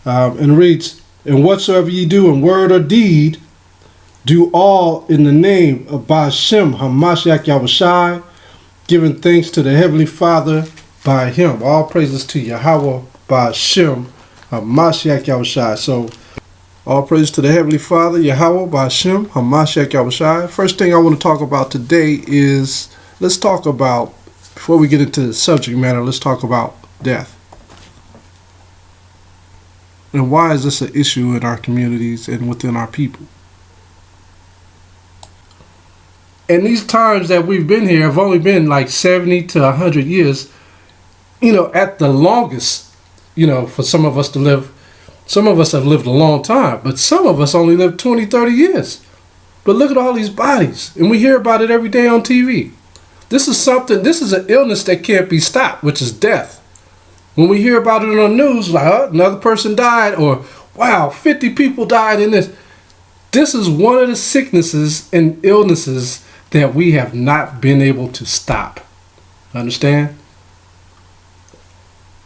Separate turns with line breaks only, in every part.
And reads, "And whatsoever ye do in word or deed, do all in the name of Ba'ashem Hamashiach Yahushai, giving thanks to the Heavenly Father by Him." All praises to Yahweh Ba'ashem Hamashiach Yahushai. So, all praise to the Heavenly Father, Yahweh Ba'ashem Hamashiach Yahushai. First thing I want to talk about today is, let's talk about, before we get into the subject matter, let's talk about death. And why is this an issue in our communities and within our people? And these times that we've been here have only been like 70 to 100 years, at the longest, for some of us to live. Some of us have lived a long time, but some of us only lived 20, 30 years. But look at all these bodies, and we hear about it every day on TV. This is an illness that can't be stopped, which is death. When we hear about it on the news, like, another person died, or wow, 50 people died in this. This is one of the sicknesses and illnesses that we have not been able to stop. Understand?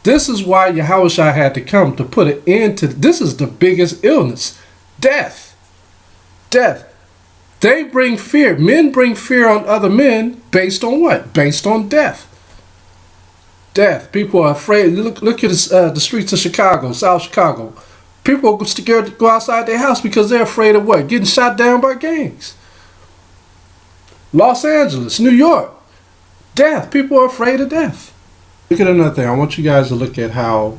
This is why Yahushua had to come to put an end to. This is the biggest illness. Death. Death. They bring fear. Men bring fear on other men based on what? Based on death. Death. People are afraid. Look at the streets of Chicago, South Chicago. People are scared to go outside their house because they're afraid of what? Getting shot down by gangs. Los Angeles, New York. Death. People are afraid of death. Look at another thing. I want you guys to look at how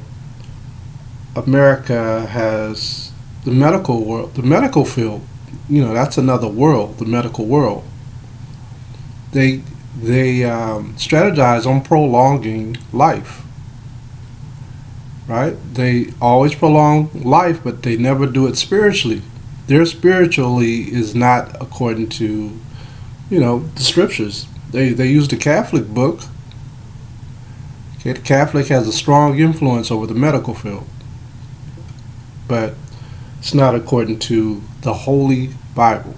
America has the medical world, the medical field. That's another world, the medical world. They strategize on prolonging life, right? They always prolong life, but they never do it spiritually. Their spiritually is not according to, the scriptures. They use the Catholic book. Okay, the Catholic has a strong influence over the medical field, but it's not according to the Holy Bible.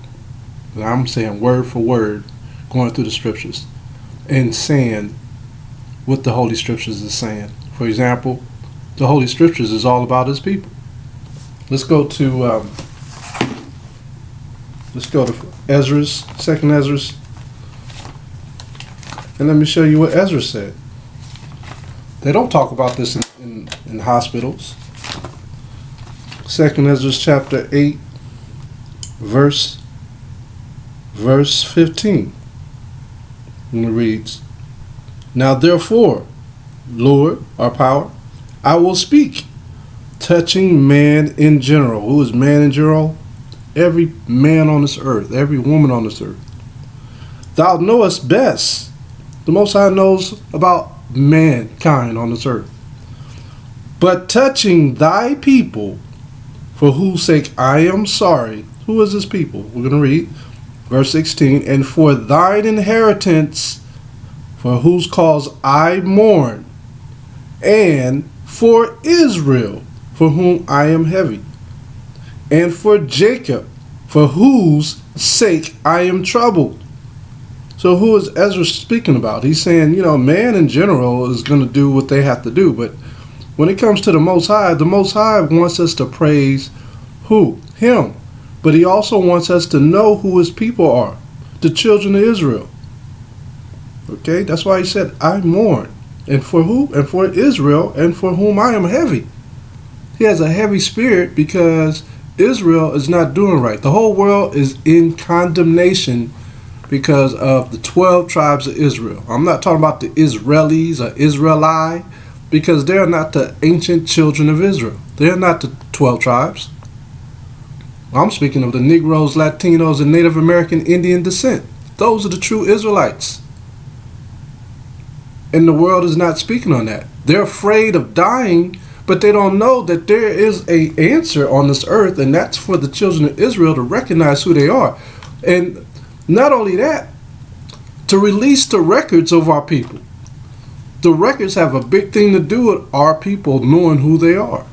And I'm saying word for word, going through the scriptures and saying what the Holy Scriptures is saying. For example, the Holy Scriptures is all about His people. Let's go to Ezra's, second Ezra's, and let me show you what Ezra said. They don't talk about this in hospitals. Second Ezra chapter 8, verse 15. And it reads, "Now therefore, Lord, our power, I will speak touching man in general." Who is man in general? Every man on this earth, every woman on this earth. "Thou knowest best." The Most High knows about mankind on this earth. "But touching thy people, for whose sake I am sorry." Who is this people? We're going to read verse 16. "And for thine inheritance, for whose cause I mourn, and for Israel, for whom I am heavy, and for Jacob, for whose sake I am troubled." So who is Ezra speaking about? He's saying, man in general is going to do what they have to do. But when it comes to the Most High wants us to praise who? Him. But He also wants us to know who His people are, the children of Israel. Okay, that's why He said, "I mourn." And for who? And for Israel, and for whom I am heavy. He has a heavy spirit because Israel is not doing right. The whole world is in condemnation because of the 12 tribes of Israel. I'm not talking about the Israelis or Israeli, because they're not the ancient children of Israel. They're not the 12 tribes. I'm speaking of the Negroes, Latinos, and Native American Indian descent. Those are the true Israelites. And the world is not speaking on that. They're afraid of dying, but they don't know that there is an answer on this earth, and that's for the children of Israel to recognize who they are. And not only that, to release the records of our people. The records have a big thing to do with our people knowing who they are,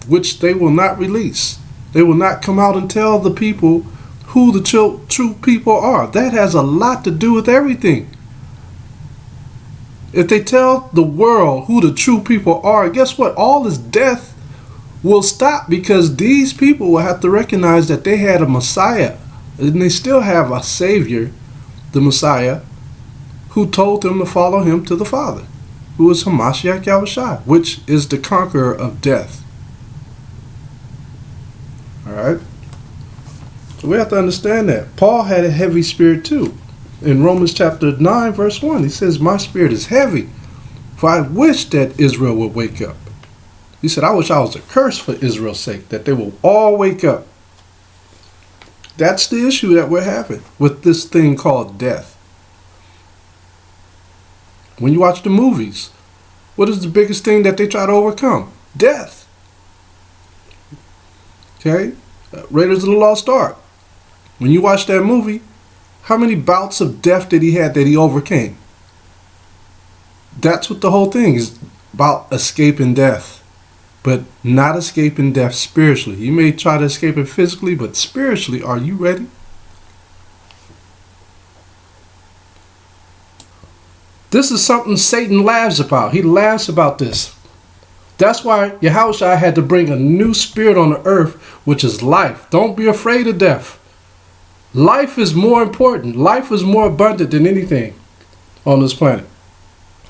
which they will not release. They will not come out and tell the people who the true people are. That has a lot to do with everything. If they tell the world who the true people are, guess what? All this death will stop, because these people will have to recognize that they had a Messiah, and they still have a Savior, the Messiah, who told them to follow him to the Father, who is Hamashiach Yahushua, which is the conqueror of death. All right? So we have to understand that. Paul had a heavy spirit too. In Romans chapter 9, verse 1, he says, my spirit is heavy, for I wish that Israel would wake up. He said, I wish I was a curse for Israel's sake, that they will all wake up. That's the issue that we're having with this thing called death. When you watch the movies, what is the biggest thing that they try to overcome? Death. Okay? Raiders of the Lost Ark. When you watch that movie, how many bouts of death did he have that he overcame? That's what the whole thing is about, escaping death. But not escaping death spiritually. You may try to escape it physically, but spiritually, are you ready? This is something Satan laughs about. He laughs about this. That's why Yahushua had to bring a new spirit on the earth, which is life. Don't be afraid of death. Life is more important. Life is more abundant than anything on this planet.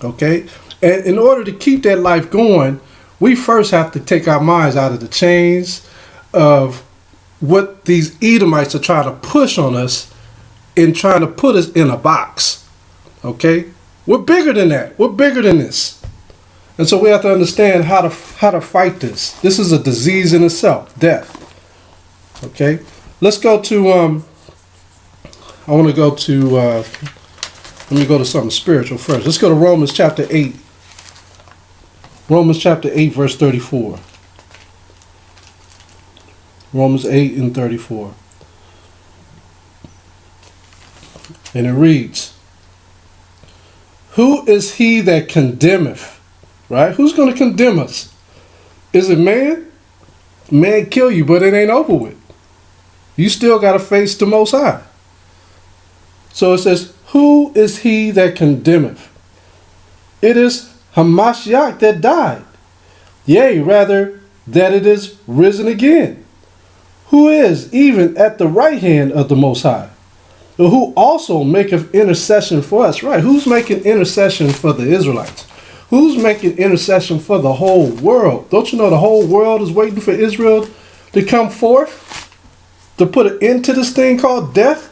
Okay? And in order to keep that life going, we first have to take our minds out of the chains of what these Edomites are trying to push on us and trying to put us in a box. Okay? We're bigger than that. We're bigger than this. And so we have to understand how to fight this. This is a disease in itself, death. Okay? Let's go to, let me go to something spiritual first. Let's go to Romans chapter 8. Romans chapter 8, verse 34. Romans 8 and 34. And it reads, who is he that condemneth? Right? Who's going to condemn us? Is it man? Man kill you, but it ain't over with. You still got to face the Most High. So it says, who is he that condemneth? It is Hamashiach that died, yea, rather that it is risen again, who is even at the right hand of the Most High, who also maketh intercession for us. Right? Who's making intercession for the Israelites? Who's making intercession for the whole world? Don't you know the whole world is waiting for Israel to come forth to put an end to this thing called death?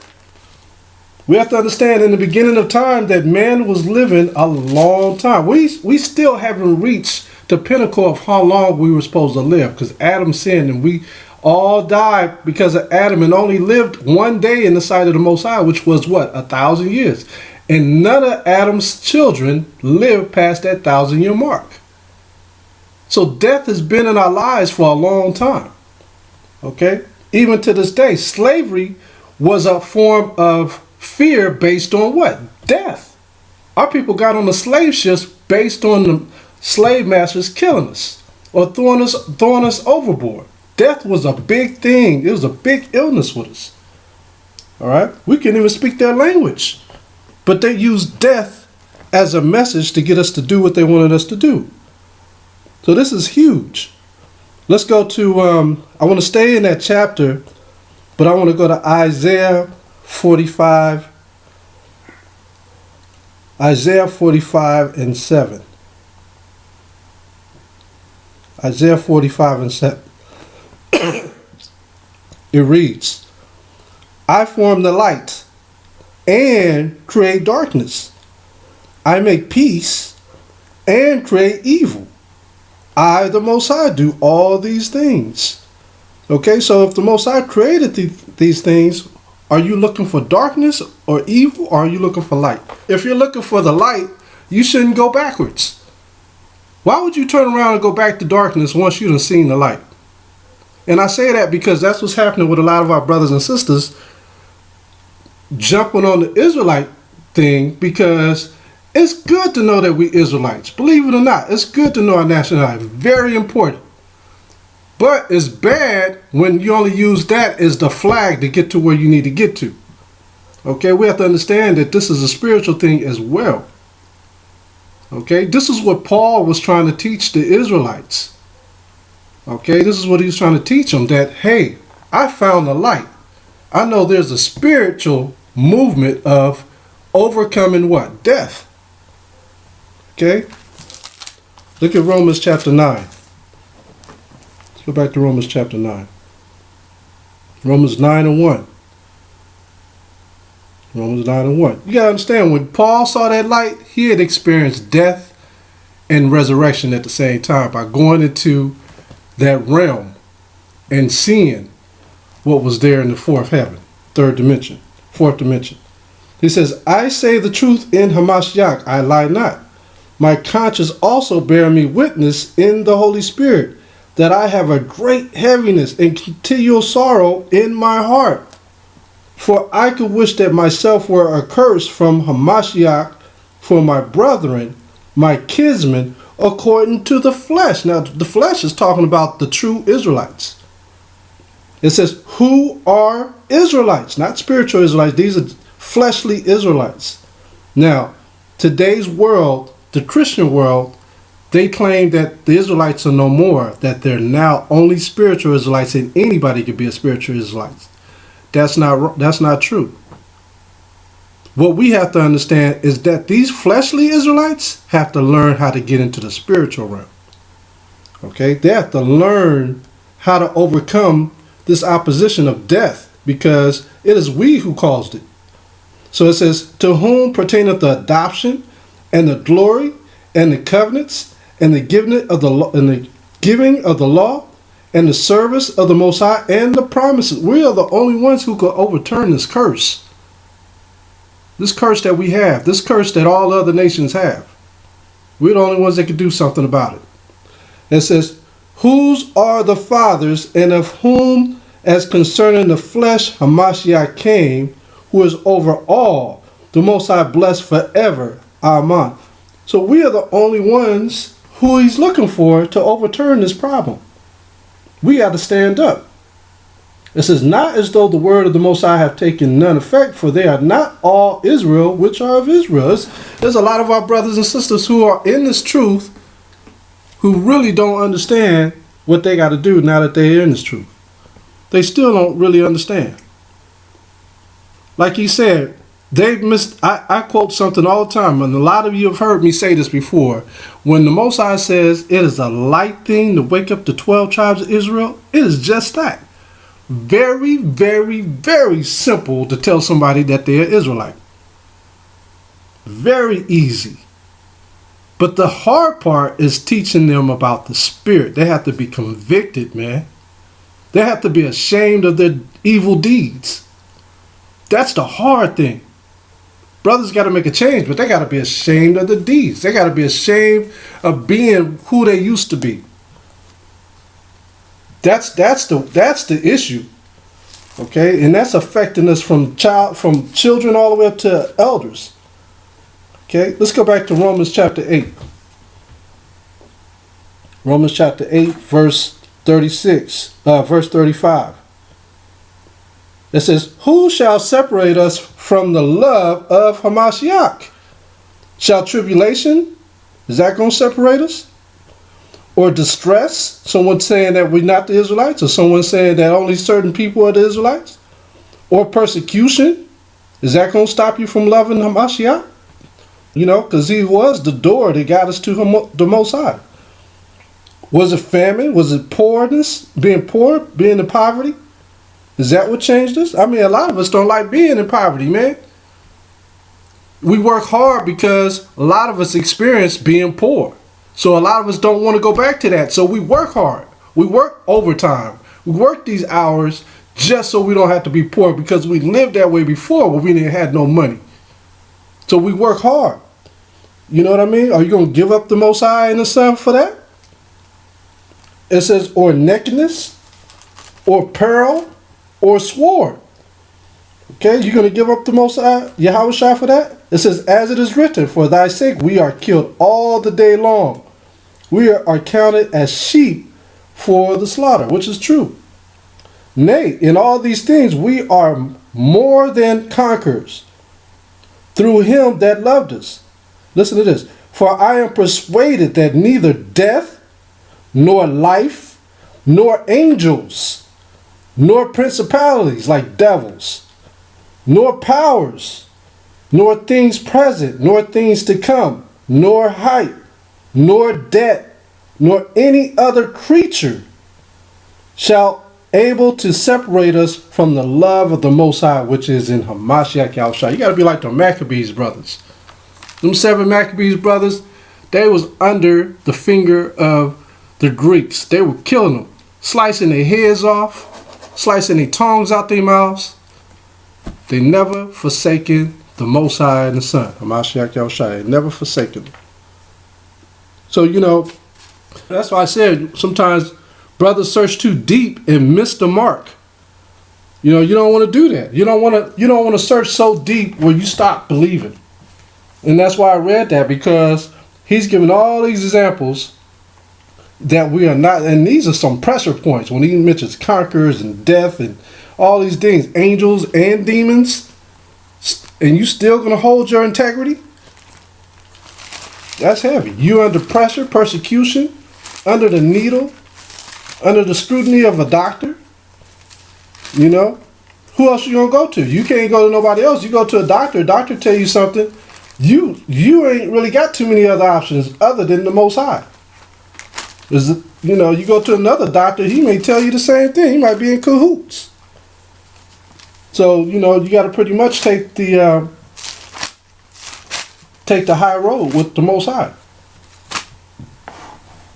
We have to understand in the beginning of time that man was living a long time. We still haven't reached the pinnacle of how long we were supposed to live, because Adam sinned and we all died because of Adam and only lived one day in the sight of the Most High, which was what? 1,000 years. And none of Adam's children lived past that 1,000-year mark. So death has been in our lives for a long time. Okay? Even to this day, slavery was a form of fear based on what? Death. Our people got on the slave ships based on the slave masters killing us or throwing us overboard. Death was a big thing. It was a big illness with us. All right? We couldn't even speak their language. But they used death as a message to get us to do what they wanted us to do. So this is huge. Let's go to, I want to stay in that chapter, but I want to go to Isaiah 45. Isaiah 45 and 7. Isaiah 45 and 7. It reads, I form the light and create darkness. I make peace and create evil. I, the Most High, do all these things. Okay, so if the Most High created these things, are you looking for darkness or evil, or are you looking for light? If you're looking for the light, you shouldn't go backwards. Why would you turn around and go back to darkness once you've seen the light? And I say that because that's what's happening with a lot of our brothers and sisters jumping on the Israelite thing, because it's good to know that we Israelites. Believe it or not, it's good to know our nationality. Very important. But it's bad when you only use that as the flag to get to where you need to get to. Okay, we have to understand that this is a spiritual thing as well. Okay, this is what Paul was trying to teach the Israelites. Okay, this is what he was trying to teach them, that, hey, I found the light. I know there's a spiritual movement of overcoming what? Death. Okay? Look at Romans chapter 9. Let's go back to Romans chapter 9. Romans 9 and 1. Romans 9 and 1. You got to understand, when Paul saw that light, he had experienced death and resurrection at the same time by going into that realm and seeing what was there in the fourth heaven, fourth dimension. He says, I say the truth in Hamashiach, I lie not. My conscience also bear me witness in the Holy Spirit, that I have a great heaviness and continual sorrow in my heart. For I could wish that myself were accursed from Hamashiach for my brethren, my kinsmen, according to the flesh. Now, the flesh is talking about the true Israelites. It says, who are Israelites? Not spiritual Israelites. These are fleshly Israelites. Now, today's world, the Christian world, they claim that the Israelites are no more, that they're now only spiritual Israelites and anybody could be a spiritual Israelite. That's not true. What we have to understand is that these fleshly Israelites have to learn how to get into the spiritual realm. Okay? They have to learn how to overcome this opposition of death, because it is we who caused it. So it says, to whom pertaineth the adoption and the glory and the covenants and the giving of the law and the service of the Most High and the promises. We are the only ones who could overturn this curse. This curse that we have, this curse that all other nations have. We're the only ones that can do something about it. It says, whose are the fathers, and of whom, as concerning the flesh, Hamashiach came, who is over all, the Most High blessed forever. Amen. So we are the only ones who he's looking for to overturn this problem. We got to stand up. It says, not as though the word of the Most High have taken none effect, for they are not all Israel which are of Israel. There's a lot of our brothers and sisters who are in this truth who really don't understand what they got to do now that they're in this truth. They still don't really understand. Like he said, they've missed. I quote something all the time, and a lot of you have heard me say this before. When the Most High says it is a light thing to wake up the 12 tribes of Israel, it is just that. Very, very, very simple to tell somebody that they're Israelite. Very easy. But the hard part is teaching them about the spirit. They have to be convicted, man. They have to be ashamed of their evil deeds. That's the hard thing. Brothers got to make a change, but they got to be ashamed of the deeds. They got to be ashamed of being who they used to be. That's the issue. Okay? And that's affecting us from children all the way up to elders. Okay? Let's go back to Romans chapter 8. Romans chapter 8, verse 35. It says, who shall separate us from the love of Hamashiach? Shall tribulation? Is that going to separate us? Or distress? Someone saying that we're not the Israelites? Or someone saying that only certain people are the Israelites? Or persecution? Is that going to stop you from loving Hamashiach? You know, because he was the door that got us to the Most High. Was it famine? Was it poorness? Being poor? Being in poverty? Is that what changed us? I mean, a lot of us don't like being in poverty, man. We work hard because a lot of us experience being poor. So a lot of us don't want to go back to that. So we work hard. We work overtime. We work these hours just so we don't have to be poor, because we lived that way before when we didn't have no money. So we work hard. You know what I mean? Are you going to give up the Most High and the Son for that? It says, or nakedness, or peril, or sword. Okay, you're going to give up the Most High, Yahushua, for that? It says, as it is written, for thy sake we are killed all the day long. We are counted as sheep for the slaughter, which is true. Nay, in all these things we are more than conquerors through him that loved us. Listen to this. For I am persuaded that neither death, nor life, nor angels, nor principalities like devils, nor powers, nor things present, nor things to come, nor height, nor depth, nor any other creature shall able to separate us from the love of the Most High, which is in Hamashiach Yahushua. You got to be like the Maccabees brothers. Them 7 Maccabees brothers, they was under the finger of the Greeks. They were killing them, slicing their heads off, slicing their tongues out their mouths. They never forsaken the Most High and the Son, Hamashiach Yahushua. They never forsaken them. So, that's why I said sometimes brothers search too deep and miss the mark. You don't want to do that. You don't want to search so deep where you stop believing. And that's why I read that, because he's given all these examples that we are not, and these are some pressure points when he mentions conquerors and death and all these things, angels and demons, and you still going to hold your integrity? That's heavy. You under pressure, persecution, under the needle, under the scrutiny of a doctor. Who else you gonna go to? You can't go to nobody else. You go to a doctor tell you something. You ain't really got too many other options other than the Most High. You go to another doctor, he may tell you the same thing. He might be in cahoots. So, you got to pretty much take the high road with the Most High.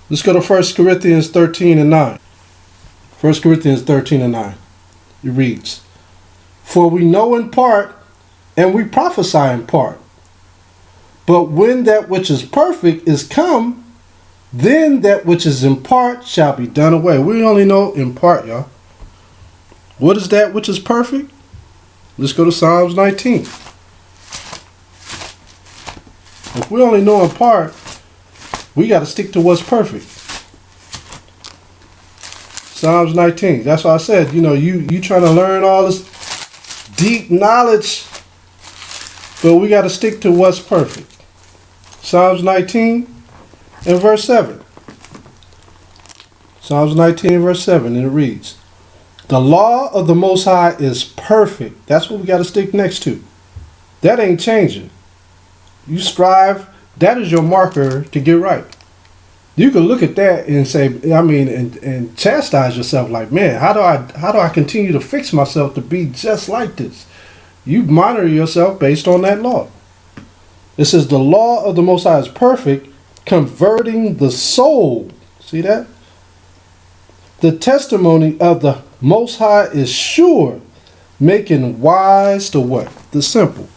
Let's go to 1 Corinthians 13 and 9. 1 Corinthians 13 and 9. It reads, "For we know in part, and we prophesy in part. But when that which is perfect is come, then that which is in part shall be done away." We only know in part, y'all. What is that which is perfect? Let's go to Psalms 19. If we only know in part, we got to stick to what's perfect. Psalms 19. That's why I said, you trying to learn all this deep knowledge, but we got to stick to what's perfect. Psalms 19 and verse 7. Psalms 19 and verse 7, and it reads, "The law of the Most High is perfect." That's what we got to stick next to. That ain't changing. You strive, that is your marker to get right. You can look at that and say, and chastise yourself like, man, how do I continue to fix myself to be just like this? You monitor yourself based on that law. It says the law of the Most High is perfect, converting the soul. See that? The testimony of the Most High is sure, making wise to what? The simple.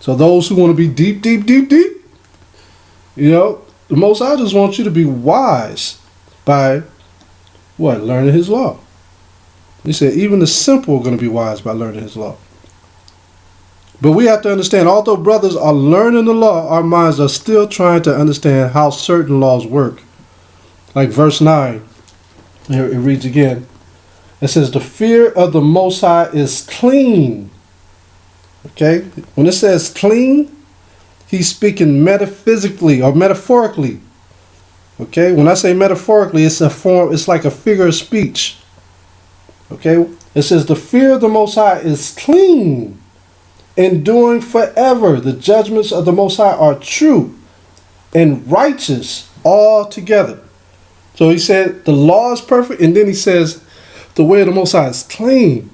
So those who want to be deep, the Most High just wants you to be wise by what? Learning His law. He said even the simple are going to be wise by learning His law. But we have to understand, although brothers are learning the law, our minds are still trying to understand how certain laws work. Like verse 9, here it reads again. It says, "The fear of the Most High is clean." Okay? When it says clean, he's speaking metaphysically or metaphorically. Okay? When I say metaphorically, it's like a figure of speech. Okay? It says, "The fear of the Most High is clean, enduring forever. The judgments of the Most High are true and righteous altogether." So he said the law is perfect, and then he says the way of the Most High is clean.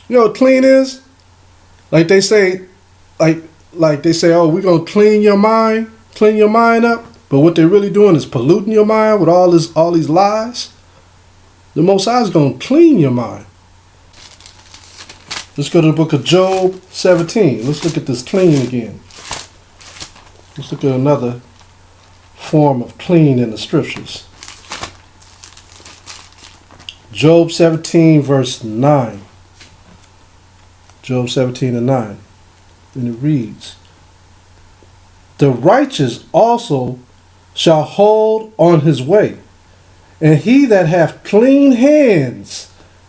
You know what clean is? Like they say, oh, we're gonna clean your mind up. But what they're really doing is polluting your mind with all these lies. The Most High is gonna clean your mind. Let's go to the book of Job 17. Let's look at this clean again. Let's look at another form of clean in the scriptures. Job 17 verse 9. Job 17 and 9. And it reads, "The righteous also shall hold on his way, and he that hath clean hands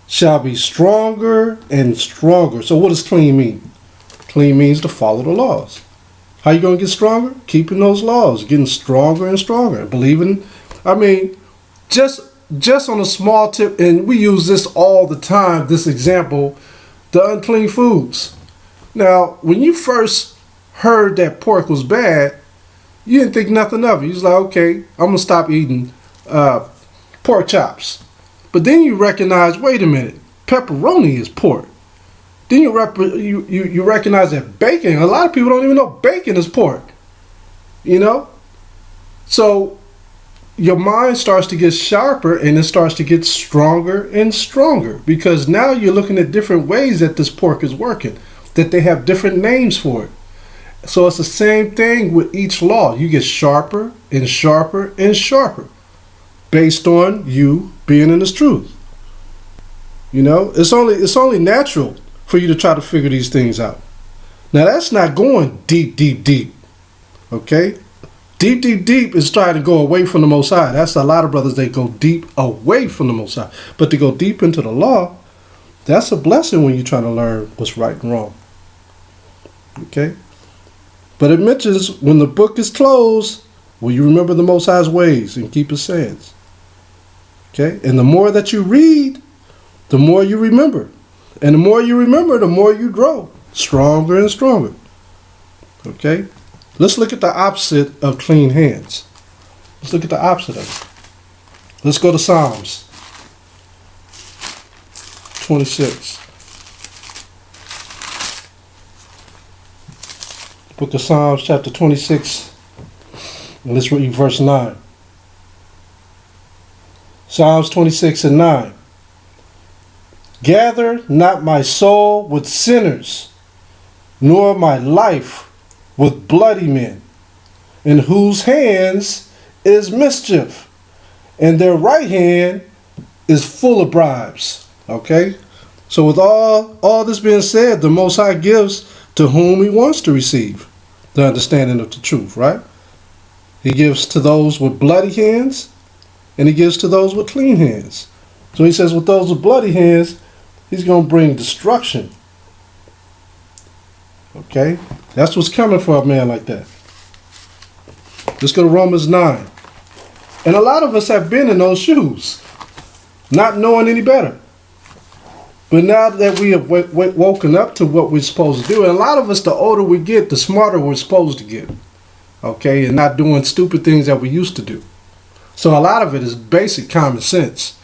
shall be stronger and stronger." So what does clean mean? Clean means to follow the laws. How you going to get stronger? Keeping those laws, getting stronger and stronger. Believing, just just on a small tip, and we use this all the time, this example, the unclean foods. Now, when you first heard that pork was bad, you didn't think nothing of it. You was like, okay, I'm going to stop eating pork chops. But then you recognize, wait a minute, pepperoni is pork. Then you recognize that bacon, a lot of people don't even know bacon is pork. You know? So your mind starts to get sharper and it starts to get stronger and stronger because now you're looking at different ways that this pork is working, that they have different names for it. So it's the same thing with each law. You get sharper and sharper and sharper based on you being in this truth. You know, it's only natural for you to try to figure these things out. Now that's not going deep, deep, deep. Okay? Deep, deep, deep is trying to go away from the Most High. That's a lot of brothers, they go deep away from the Most High. But to go deep into the law, that's a blessing when you're trying to learn what's right and wrong. Okay? But it mentions when the book is closed, will you remember the Most High's ways and keep his sayings? Okay? And the more that you read, the more you remember. And the more you remember, the more you grow. Stronger and stronger. Okay? Let's look at the opposite of clean hands. Let's look at the opposite of it. Let's go to Psalms 26. Book of Psalms, chapter 26. And let's read verse 9. Psalms 26 and 9. Gather not my soul with sinners, nor my life with bloody men, in whose hands is mischief, and their right hand is full of bribes. Okay? So with all this being said, the Most High gives to whom he wants to receive the understanding of the truth, right? He gives to those with bloody hands, and he gives to those with clean hands. So he says with those with bloody hands, he's going to bring destruction. Okay? That's what's coming for a man like that. Let's go to Romans 9. And a lot of us have been in those shoes, not knowing any better. But now that we have woken up to what we're supposed to do, and a lot of us, the older we get, the smarter we're supposed to get. Okay? And not doing stupid things that we used to do. So a lot of it is basic common sense.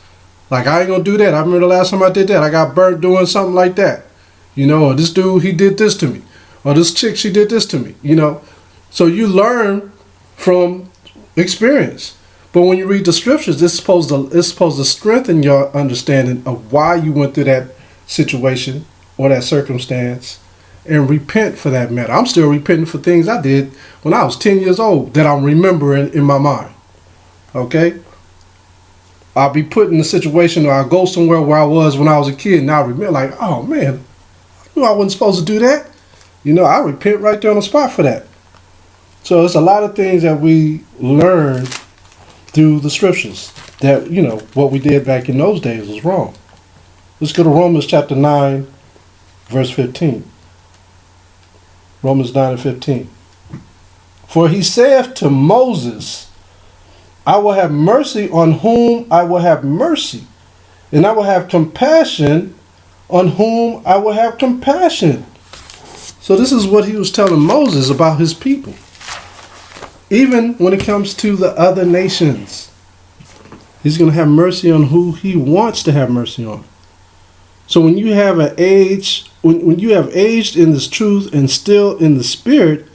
Like, I ain't going to do that. I remember the last time I did that. I got burnt doing something like that. You know, or this dude, he did this to me. Or this chick, she did this to me. You know. So you learn from experience. But when you read the scriptures, it's supposed to strengthen your understanding of why you went through that situation or that circumstance and repent for that matter. I'm still repenting for things I did when I was 10 years old that I'm remembering in my mind. Okay? I'll be put in a situation or I'll go somewhere where I was when I was a kid and I'll remember like, oh man, I knew I wasn't supposed to do that. You know, I repent right there on the spot for that. So it's a lot of things that we learn through the scriptures that, you know, what we did back in those days was wrong. Let's go to Romans chapter 9, verse 15. Romans 9 and 15. For he saith to Moses, I will have mercy on whom I will have mercy, and I will have compassion on whom I will have compassion. So this is what he was telling Moses about his people. Even when it comes to the other nations, he's going to have mercy on who he wants to have mercy on. So when you have when you have aged in this truth and still in the spirit,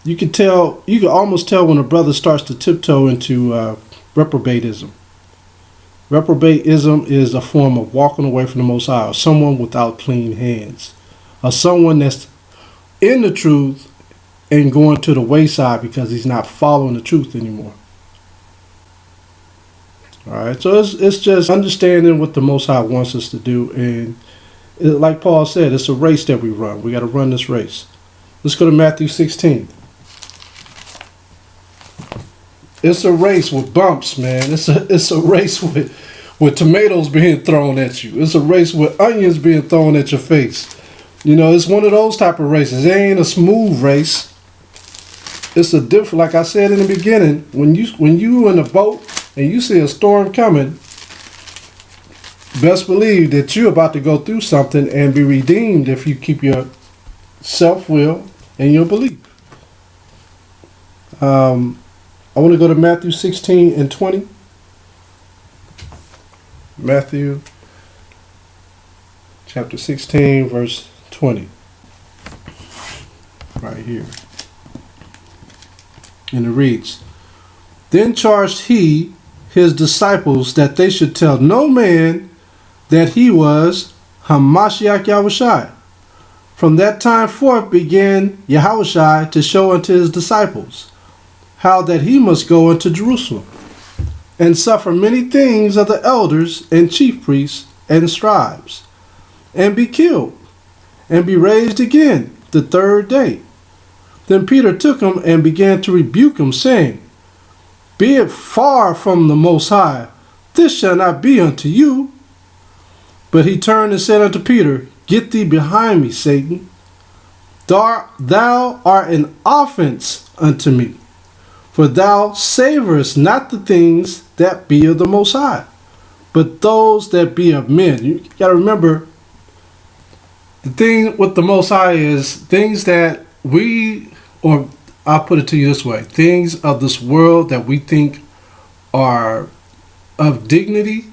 you can almost tell when a brother starts to tiptoe into reprobatism. Reprobatism is a form of walking away from the Most High, or someone without clean hands, or someone that's in the truth and going to the wayside because he's not following the truth anymore. All right, so it's just understanding what the Most High wants us to do, and like Paul said, it's a race that we run. We got to run this race. Let's go to Matthew 16. It's a race with bumps, man. It's a race with tomatoes being thrown at you. It's a race with onions being thrown at your face. You know, it's one of those type of races. It ain't a smooth race. It's a different, like I said in the beginning, when you in a boat and you see a storm coming, best believe that you're about to go through something and be redeemed if you keep your self-will and your belief. I want to go to Matthew 16 and 20. Matthew chapter 16, verse 20. Right here. And it reads, Then charged he his disciples that they should tell no man that he was Hamashiach Yahushai. From that time forth began Yahushai to show unto his disciples how that he must go into Jerusalem and suffer many things of the elders and chief priests and scribes, and be killed, and be raised again the third day. Then Peter took him and began to rebuke him, saying, Be it far from the Most High, this shall not be unto you. But he turned and said unto Peter, Get thee behind me, Satan. Thou art an offense unto me, for thou savorest not the things that be of the Most High, but those that be of men. You got to remember, the thing with the Most High is things that or I'll put it to you this way, things of this world that we think are of dignity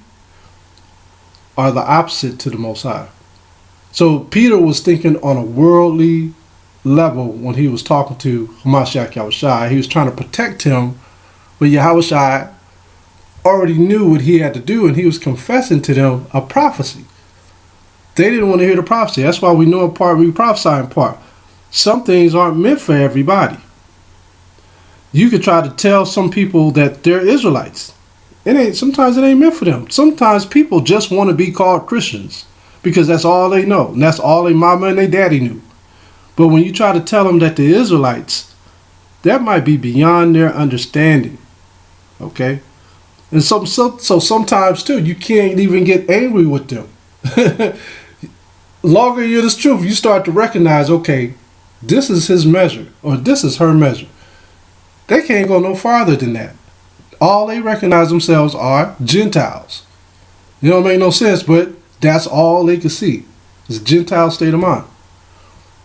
are the opposite to the Most High. So Peter was thinking on a worldly level when he was talking to Hamashiach Yahushai. He was trying to protect him, but Yahushai already knew what he had to do, and he was confessing to them a prophecy. They didn't want to hear the prophecy. That's why we know in part, we prophesy in part. Some things aren't meant for everybody. You could try to tell some people that they're Israelites. Sometimes it ain't meant for them. Sometimes people just want to be called Christians because that's all they know, and that's all their mama and their daddy knew. But when you try to tell them that they're Israelites, that might be beyond their understanding. Okay? And so sometimes too, you can't even get angry with them. Longer you're this truth, you start to recognize, okay, this is his measure, or this is her measure. They can't go no farther than that. All they recognize themselves are Gentiles. It don't make no sense, but that's all they can see. It's a Gentile state of mind.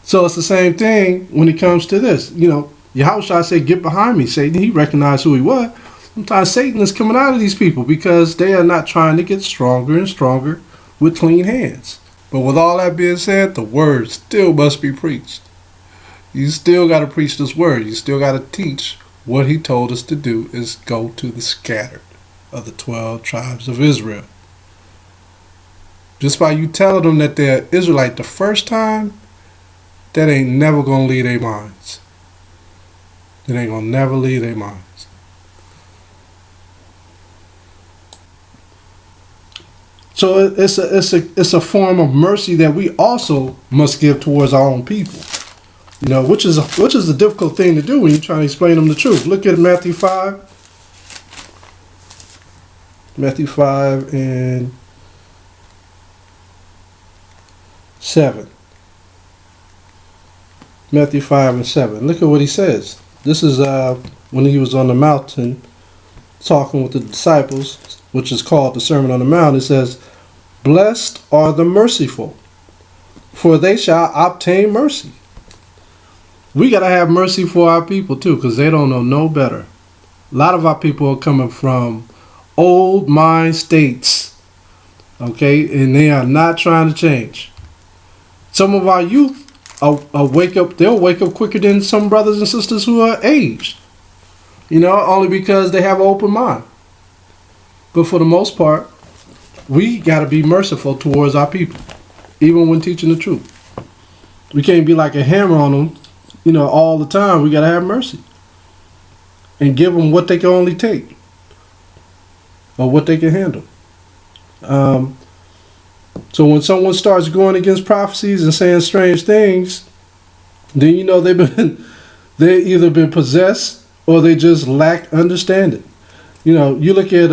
So it's the same thing when it comes to this. Yahushua said, Get behind me, Satan. He recognized who he was. Sometimes Satan is coming out of these people because they are not trying to get stronger and stronger with clean hands. But with all that being said, the word still must be preached. You still got to preach this word. You still got to teach what he told us to do is go to the scattered of the 12 tribes of Israel. Just by you telling them that they're Israelite the first time, that ain't never going to leave their minds. It ain't going to never leave their minds. So it's a form of mercy that we also must give towards our own people. Which is a difficult thing to do when you're trying to explain them the truth. Look at Matthew 5. Matthew 5 and 7. Matthew 5 and 7. Look at what he says. This is when he was on the mountain talking with the disciples, which is called the Sermon on the Mount. It says, Blessed are the merciful, for they shall obtain mercy. We got to have mercy for our people too, because they don't know no better. A lot of our people are coming from old mind states, okay, and they are not trying to change. Some of our youth they'll wake up quicker than some brothers and sisters who are aged, only because they have an open mind. But for the most part, we got to be merciful towards our people, even when teaching the truth. We can't be like a hammer on them, all the time. We got to have mercy and give them what they can only take or what they can handle. So when someone starts going against prophecies and saying strange things, then they either been possessed or they just lack understanding. You look at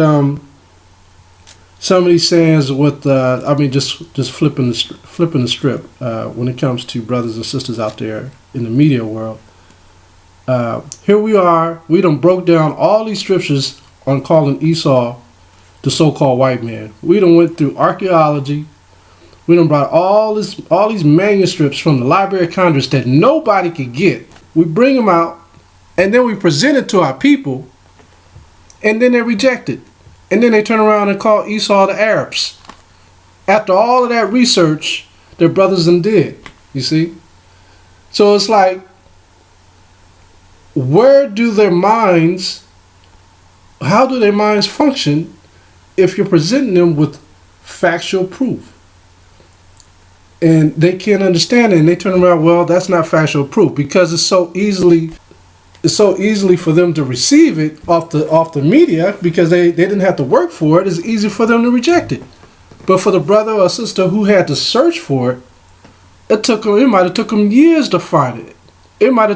some of these sayings with just flipping the script when it comes to brothers and sisters out there in the media world. Here we are, we done broke down all these scriptures on calling Esau the so-called white man. We done went through archaeology. We done brought all these manuscripts from the Library of Congress that nobody could get. We bring them out, and then we present it to our people, and then they reject it. And then they turn around and call Esau the Arabs. After all of that research, their brothers done did, you see? So it's like, how do their minds function if you're presenting them with factual proof? And they can't understand it, and they turn around, well, that's not factual proof, because it's so easily for them to receive it off the media, because they didn't have to work for it. It's easy for them to reject it. But for the brother or sister who had to search for it, it might have took them years to find it. It might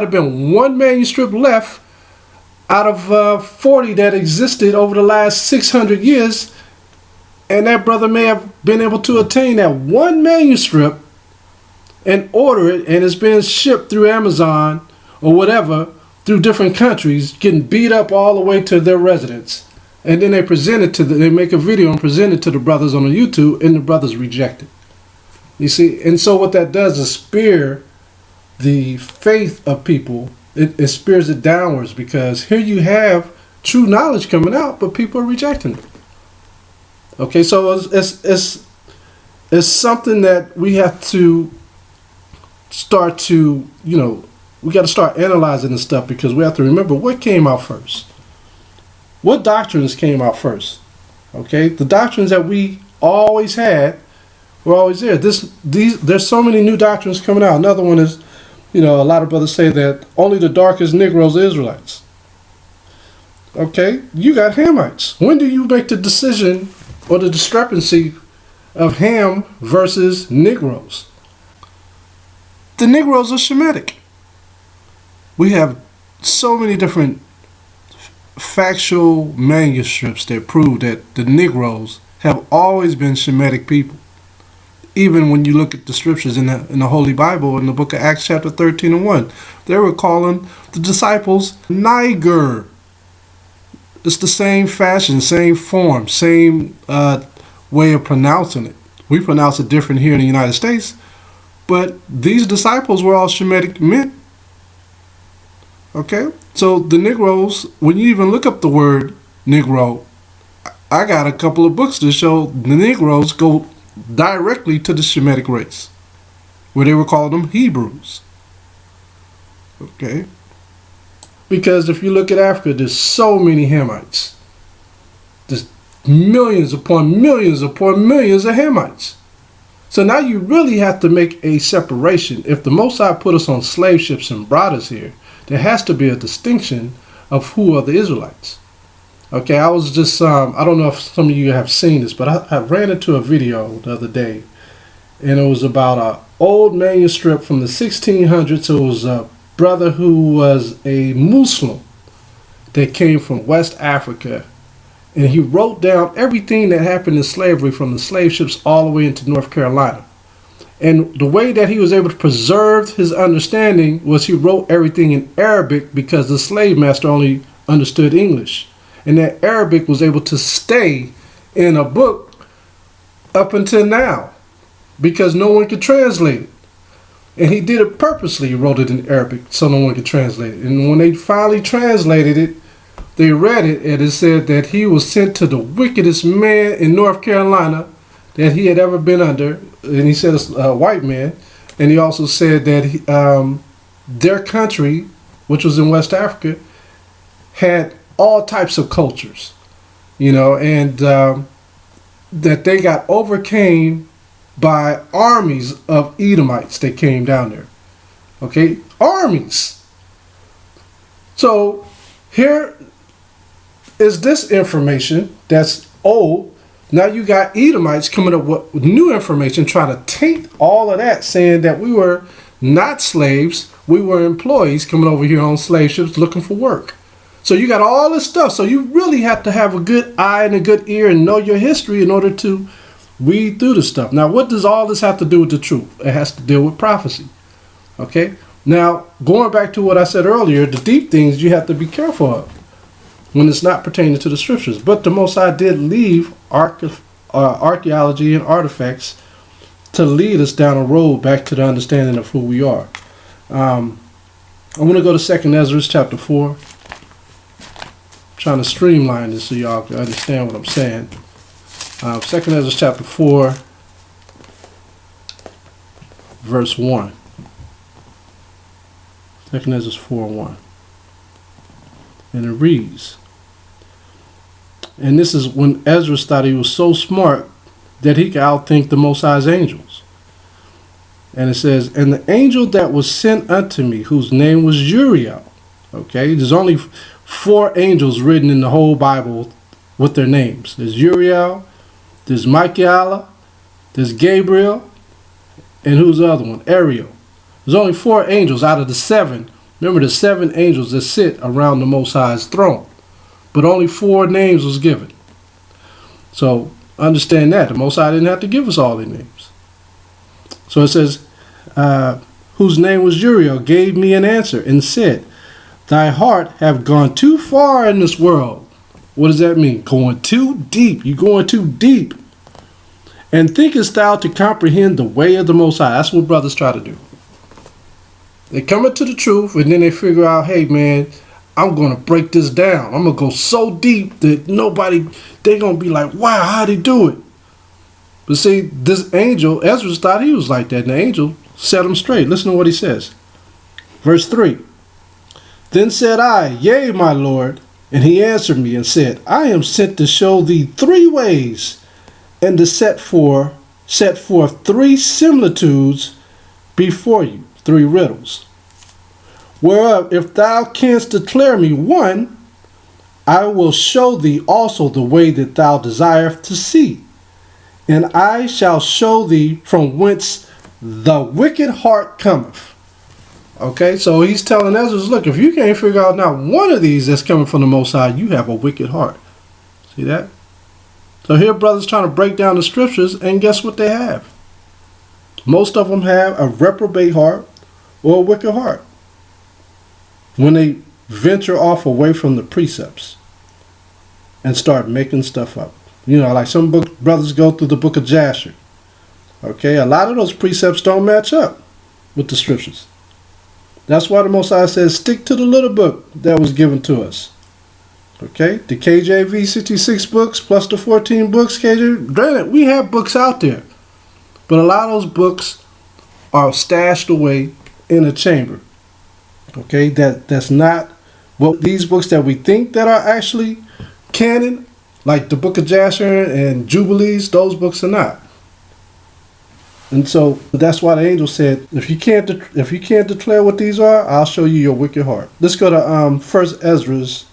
have been one manuscript left out of 40 that existed over the last 600 years, and that brother may have been able to attain that one manuscript and order it, and it's being shipped through Amazon or whatever through different countries, getting beat up all the way to their residence, and then they make a video and present it to the brothers on the YouTube, and the brothers reject it. You see, and so what that does is spear the faith of people. It spears it downwards, because here you have true knowledge coming out, but people are rejecting it. Okay, so it's something that we have to start to, we got to start analyzing this stuff, because we have to remember what came out first. What doctrines came out first? Okay, the doctrines that we always had were always there. There's so many new doctrines coming out. Another one is, a lot of brothers say that only the darkest Negroes are Israelites. Okay, you got Hamites. When do you make the decision or the discrepancy of Ham versus Negroes? The Negroes are Shemitic. We have so many different factual manuscripts that prove that the Negroes have always been Shemitic people. Even when you look at the scriptures in the Holy Bible, in the book of Acts chapter 13 and 1, they were calling the disciples Niger. It's the same fashion, same form, same way of pronouncing it. We pronounce it different here in the United States, but these disciples were all Shemitic men. Okay? So the Negroes, when you even look up the word Negro, I got a couple of books to show the Negroes go directly to the Shemitic race, where they were calling them Hebrews. Okay? Because if you look at Africa, there's so many Hamites. There's millions upon millions upon millions of Hamites. So now you really have to make a separation. If the Most High put us on slave ships and brought us here, there has to be a distinction of who are the Israelites. Okay, I was just, I don't know if some of you have seen this, but I ran into a video the other day, and it was about an old manuscript from the 1600s. It was a brother who was a Muslim that came from West Africa, and he wrote down everything that happened in slavery from the slave ships all the way into North Carolina. And the way that he was able to preserve his understanding was he wrote everything in Arabic, because the slave master only understood English. And that Arabic was able to stay in a book up until now, because no one could translate it. And he did it purposely. He wrote it in Arabic so no one could translate it. And when they finally translated it, they read it, and it said that he was sent to the wickedest man in North Carolina that he had ever been under. And he said it's a white man. And he also said that their country, which was in West Africa, had all types of cultures, and that they got overcame by armies of Edomites that came down there. Okay, armies. So here is this information that's old. Now you got Edomites coming up with new information, trying to taint all of that, saying that we were not slaves, we were employees coming over here on slave ships looking for work. So you got all this stuff. So you really have to have a good eye and a good ear and know your history in order to read through the stuff. Now, what does all this have to do with the truth? It has to deal with prophecy. Okay? Now, going back to what I said earlier, the deep things you have to be careful of. when it's not pertaining to the scriptures. But the Most High did leave archaeology and artifacts to lead us down a road back to the understanding of who we are. I want to go to 2nd Ezra chapter 4. I'm trying to streamline this so y'all can understand what I'm saying. 2nd Ezra chapter 4, verse 1. 2nd Ezra 4:1. And it reads, and this is when Ezra thought he was so smart that he could outthink the Most High's angels. And it says, and the angel that was sent unto me, whose name was Uriel. Okay, there's only 4 angels written in the whole Bible with their names. There's Uriel, there's Michaela, there's Gabriel, and who's the other one? Ariel. There's only 4 angels out of the 7. Remember the 7 angels that sit around the Most High's throne. But only 4 names was given. So understand that. The Most High didn't have to give us all their names. So it says, whose name was Uriel, gave me an answer and said, thy heart have gone too far in this world. What does that mean? Going too deep. You're going too deep. And thinkest thou to comprehend the way of the Most High? That's what brothers try to do. They come into the truth and then they figure out, hey man, I'm going to break this down. I'm going to go so deep that they're going to be like, wow, how'd he do it? But see, this angel, Ezra thought he was like that, and the angel set him straight. Listen to what he says. Verse 3. Then said I, yea, my Lord. And he answered me and said, I am sent to show thee 3 ways, and to set forth 3 similitudes before you, 3 riddles. Whereof, if thou canst declare me one, I will show thee also the way that thou desirest to see. And I shall show thee from whence the wicked heart cometh. Okay, so he's telling Ezra, look, if you can't figure out not one of these that's coming from the Most High, you have a wicked heart. See that? So here brothers trying to break down the scriptures, and guess what they have? Most of them have a reprobate heart or a wicked heart when they venture off away from the precepts and start making stuff up. You know, like some brothers go through the book of Jasher. Okay, a lot of those precepts don't match up with the scriptures. That's why the Most High says, stick to the little book that was given to us. Okay, the KJV 66 books plus the 14 books, granted, we have books out there. But a lot of those books are stashed away in a chamber. Okay, that's not what these books that we think that are actually canon, like the book of Jasher and Jubilees, those books are not. And so that's why the angel said, if you can't declare what these are, I'll show you your wicked heart. Let's go to First Ezra's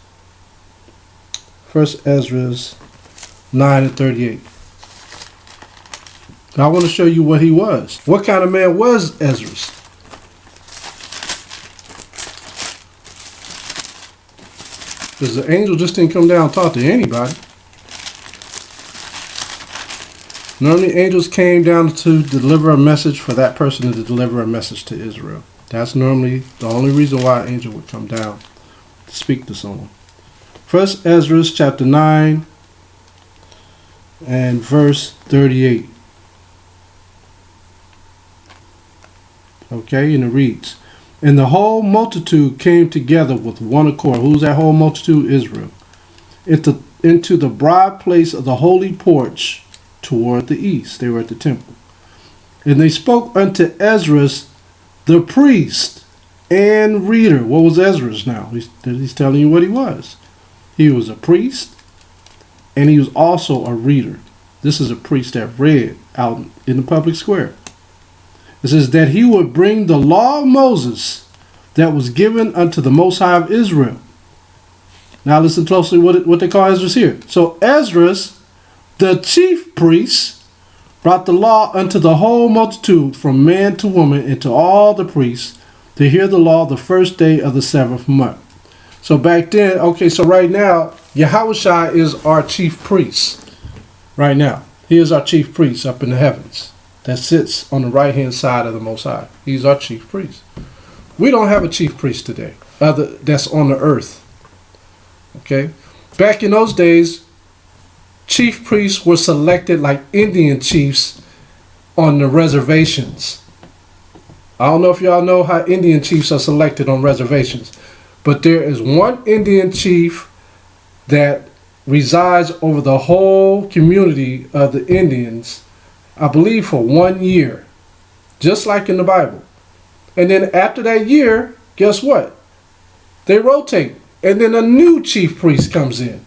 9:38. I want to show you what he was. What kind of man was Ezra? Because the angel just didn't come down and talk to anybody. Normally angels came down to deliver a message for that person to deliver a message to Israel. That's normally the only reason why an angel would come down to speak to someone. First Ezra chapter 9 and verse 38. Okay, and it reads, and the whole multitude came together with one accord. Who's that whole multitude? Israel. Into the broad place of the holy porch toward the east. They were at the temple. And they spoke unto Ezra the priest and reader. What was Ezra's now? He's telling you what he was. He was a priest and he was also a reader. This is a priest that read out in the public square. It says that he would bring the law of Moses that was given unto the Most High of Israel. Now listen closely what they call Ezra here. So Ezra, the chief priest, brought the law unto the whole multitude from man to woman and to all the priests to hear the law the first day of the 7th month. So back then, okay, so right now, Yahushua is our chief priest. Right now, he is our chief priest up in the heavens that sits on the right-hand side of the Most High. He's our chief priest. We don't have a chief priest today, that's on the earth. Okay? Back in those days, chief priests were selected like Indian chiefs on the reservations. I don't know if y'all know how Indian chiefs are selected on reservations, but there is one Indian chief that resides over the whole community of the Indians, I believe for 1 year, just like in the Bible. And then after that year, guess what? They rotate, and then a new chief priest comes in.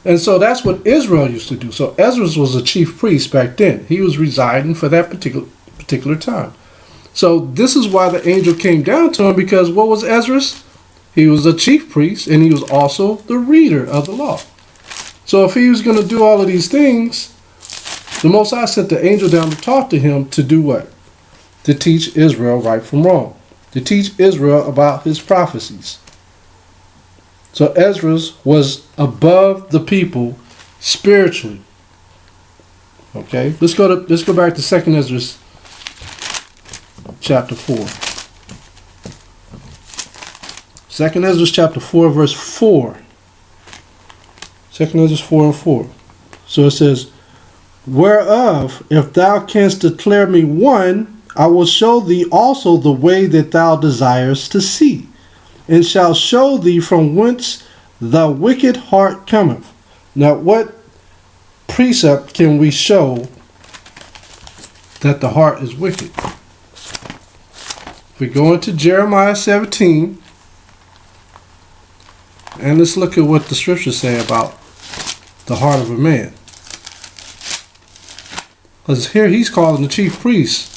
And so that's what Israel used to do. So Ezra was a chief priest back then. He was residing for that particular time. So this is why the angel came down to him, because what was Ezra? He was a chief priest, and he was also the reader of the law. So if he was going to do all of these things, the Most High sent the angel down to talk to him to do what? To teach Israel right from wrong. To teach Israel about his prophecies. So Ezra was above the people spiritually. Okay, let's go back to 2 Ezra chapter 4. 2 Ezra chapter 4 verse 4. 2 Ezra 4 and 4. So it says, whereof if thou canst declare me one, I will show thee also the way that thou desirest to see, and shall show thee from whence the wicked heart cometh. Now, what precept can we show that the heart is wicked? If we go into Jeremiah 17, and let's look at what the scriptures say about the heart of a man. Because here he's calling the chief priest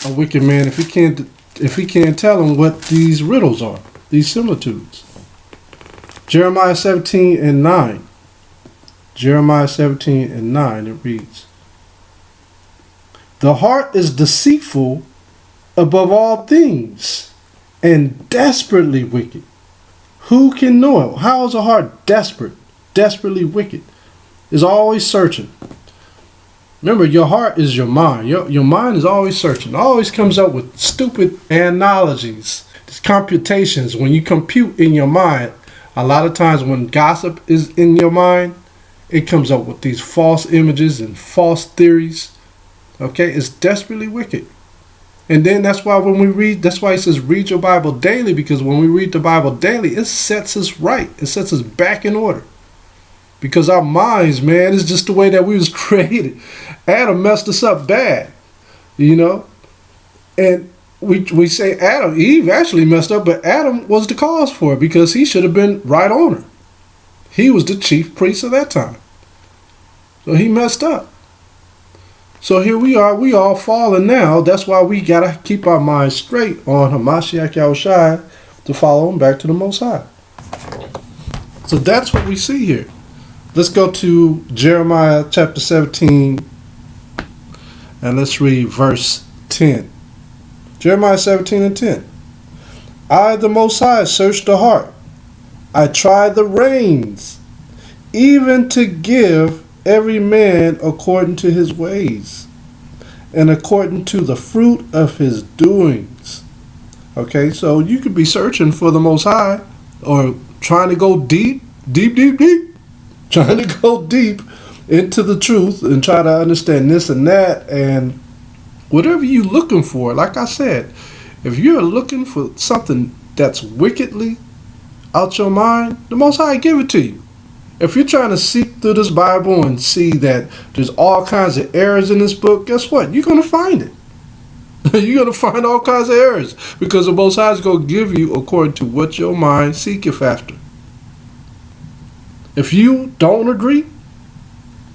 a wicked man if he can't tell him what these riddles are, these similitudes. Jeremiah 17 and 9. Jeremiah 17 and 9, it reads, the heart is deceitful above all things and desperately wicked. Who can know it? How is a heart desperately wicked? It's always searching. Remember, your heart is your mind. Your mind is always searching. Always comes up with stupid analogies, computations. When you compute in your mind, a lot of times when gossip is in your mind, it comes up with these false images and false theories. Okay, it's desperately wicked. And then that's why when we read, that's why it says read your Bible daily, because when we read the Bible daily, it sets us right. It sets us back in order. Because our minds, man, is just the way that we was created. Adam messed us up bad, you know. And we say Adam, Eve actually messed up, but Adam was the cause for it, because he should have been right on her. He was the chief priest of that time. So he messed up. So here we are, we all fallen now. That's why we got to keep our minds straight on Hamashiach Yahushua to follow him back to the Most High. So that's what we see here. Let's go to Jeremiah chapter 17 and let's read verse 10. Jeremiah 17 and 10. I, the Most High, search the heart. I try the reins, even to give every man according to his ways and according to the fruit of his doings. Okay, so you could be searching for the Most High, or trying to go deep, trying to go deep into the truth and try to understand this and that, and whatever you're looking for. Like I said, if you're looking for something that's wickedly out your mind, the Most High give it to you. If you're trying to seek through this Bible and see that there's all kinds of errors in this book, guess what? You're going to find it. You're going to find all kinds of errors, because the Most High is going to give you according to what your mind seeketh after. If you don't agree,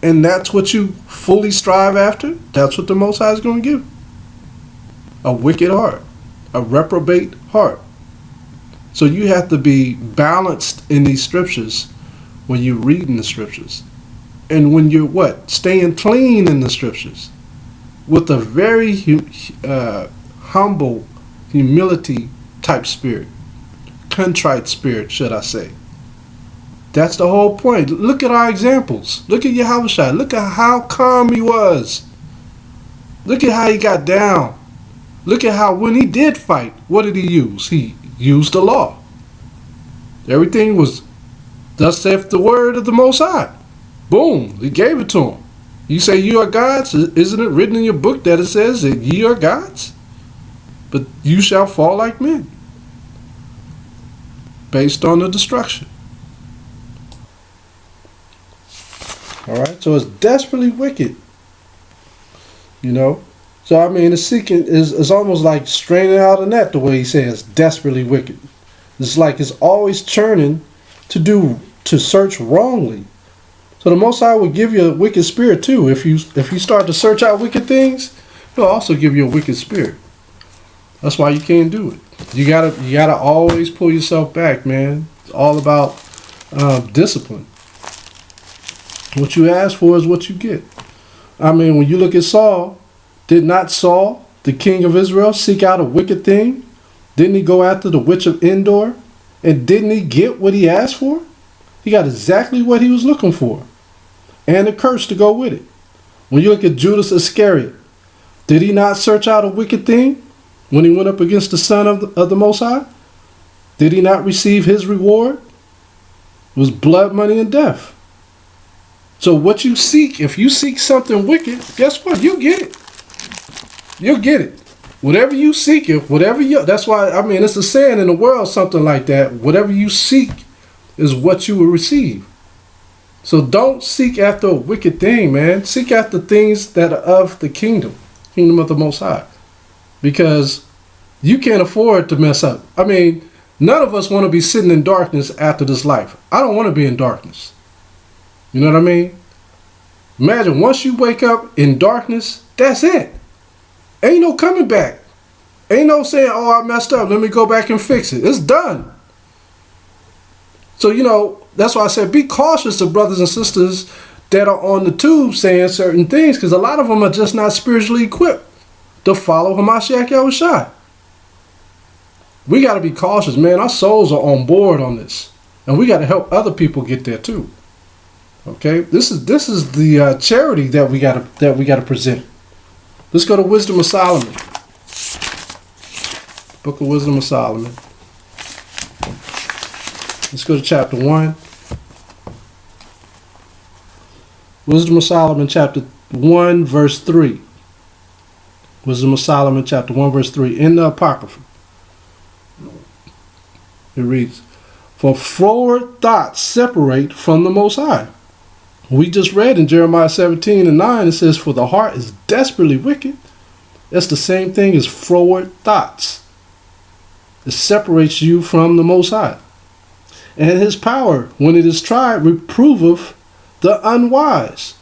and that's what you fully strive after, that's what the Most High is going to give. A wicked heart, a reprobate heart. So you have to be balanced in these scriptures when you're reading the scriptures. And when you're staying clean in the scriptures. With a very humble, humility type spirit. Contrite spirit, should I say. That's the whole point. Look at our examples. Look at Yahushua. Look at how calm he was. Look at how he got down. Look at how when he did fight, what did he use? He used the law. Everything was Thus saith the word of the Most High. Boom, he gave it to him. You say you are gods? Isn't it written in your book that it says that ye are gods? But you shall fall like men. Based on the destruction. Alright, so it's desperately wicked. You know? So I mean, the seeking is almost like straining out a net, the way he says, desperately wicked. It's like it's always churning to search wrongly. So the Most High will give you a wicked spirit too. If you start to search out wicked things, he'll also give you a wicked spirit. That's why you can't do it. You gotta always pull yourself back, man. It's all about discipline. What you ask for is what you get. I mean, when you look at Saul, did not Saul, the king of Israel, seek out a wicked thing? Didn't he go after the witch of Endor? And didn't he get what he asked for? He got exactly what he was looking for. And a curse to go with it. When you look at Judas Iscariot, did he not search out a wicked thing when he went up against the Son of the Most High? Did he not receive his reward? It was blood, money, and death. So what you seek, if you seek something wicked, guess what? You get it. You'll get it. Whatever you seek, that's why, I mean, it's a saying in the world, something like that. Whatever you seek is what you will receive. So don't seek after a wicked thing, man. Seek after things that are of the kingdom of the Most High. Because you can't afford to mess up. I mean, none of us want to be sitting in darkness after this life. I don't want to be in darkness. You know what I mean? Imagine once you wake up in darkness, that's it. Ain't no coming back. Ain't no saying, oh, I messed up, let me go back and fix it. It's done. So, you know, that's why I said be cautious of brothers and sisters that are on the tube saying certain things, because a lot of them are just not spiritually equipped to follow Hamashiach Yahushua. We got to be cautious, man. Our souls are on board on this. And we got to help other people get there too. Okay? This is the charity that we got to present. Let's go to Wisdom of Solomon. Book of Wisdom of Solomon. Let's go to chapter 1. Wisdom of Solomon, chapter 1, verse 3. Wisdom of Solomon, chapter 1, verse 3. In the Apocrypha. It reads, for forward thoughts separate from the Most High. We just read in Jeremiah 17 and 9, it says, for the heart is desperately wicked. That's the same thing as forward thoughts. It separates you from the Most High. And his power, when it is tried, reproveth the unwise.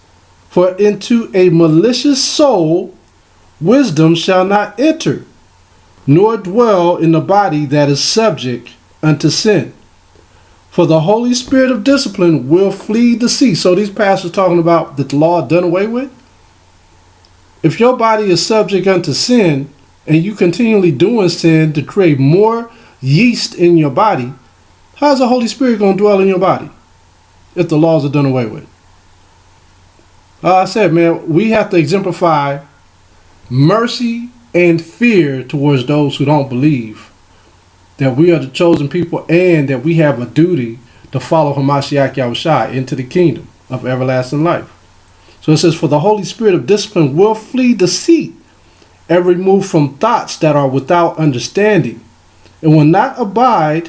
For into a malicious soul wisdom shall not enter, nor dwell in the body that is subject unto sin. For the Holy Spirit of discipline will flee the sea. So these pastors talking about that the law done away with. If your body is subject unto sin, and you continually doing sin to create more yeast in your body, how's the Holy Spirit going to dwell in your body if the laws are done away with? I said, man, we have to exemplify mercy and fear towards those who don't believe that we are the chosen people and that we have a duty to follow Hamashiach Yahushua into the kingdom of everlasting life. So it says, for the Holy Spirit of discipline will flee deceit and remove from thoughts that are without understanding, and will not abide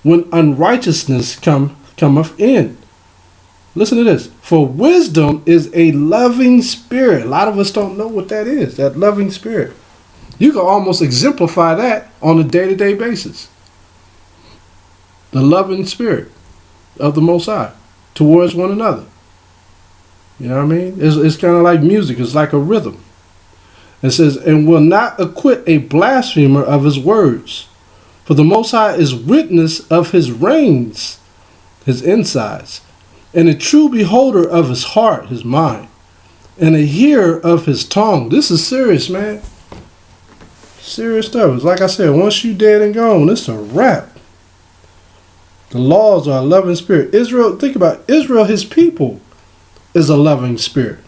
when unrighteousness cometh in. Listen to this. For wisdom is a loving spirit. A lot of us don't know what that is, that loving spirit. You can almost exemplify that on a day-to-day basis. The loving spirit of the Most High towards one another. You know what I mean? It's kind of like music. It's like a rhythm. It says, and will not acquit a blasphemer of his words. For the Most High is witness of his reins, his insides, and a true beholder of his heart, his mind, and a hearer of his tongue. This is serious, man. Serious stuff. It's like I said, once you dead and gone, it's a wrap. The laws are a loving spirit. Israel, think about it. Israel, his people, is a loving spirit.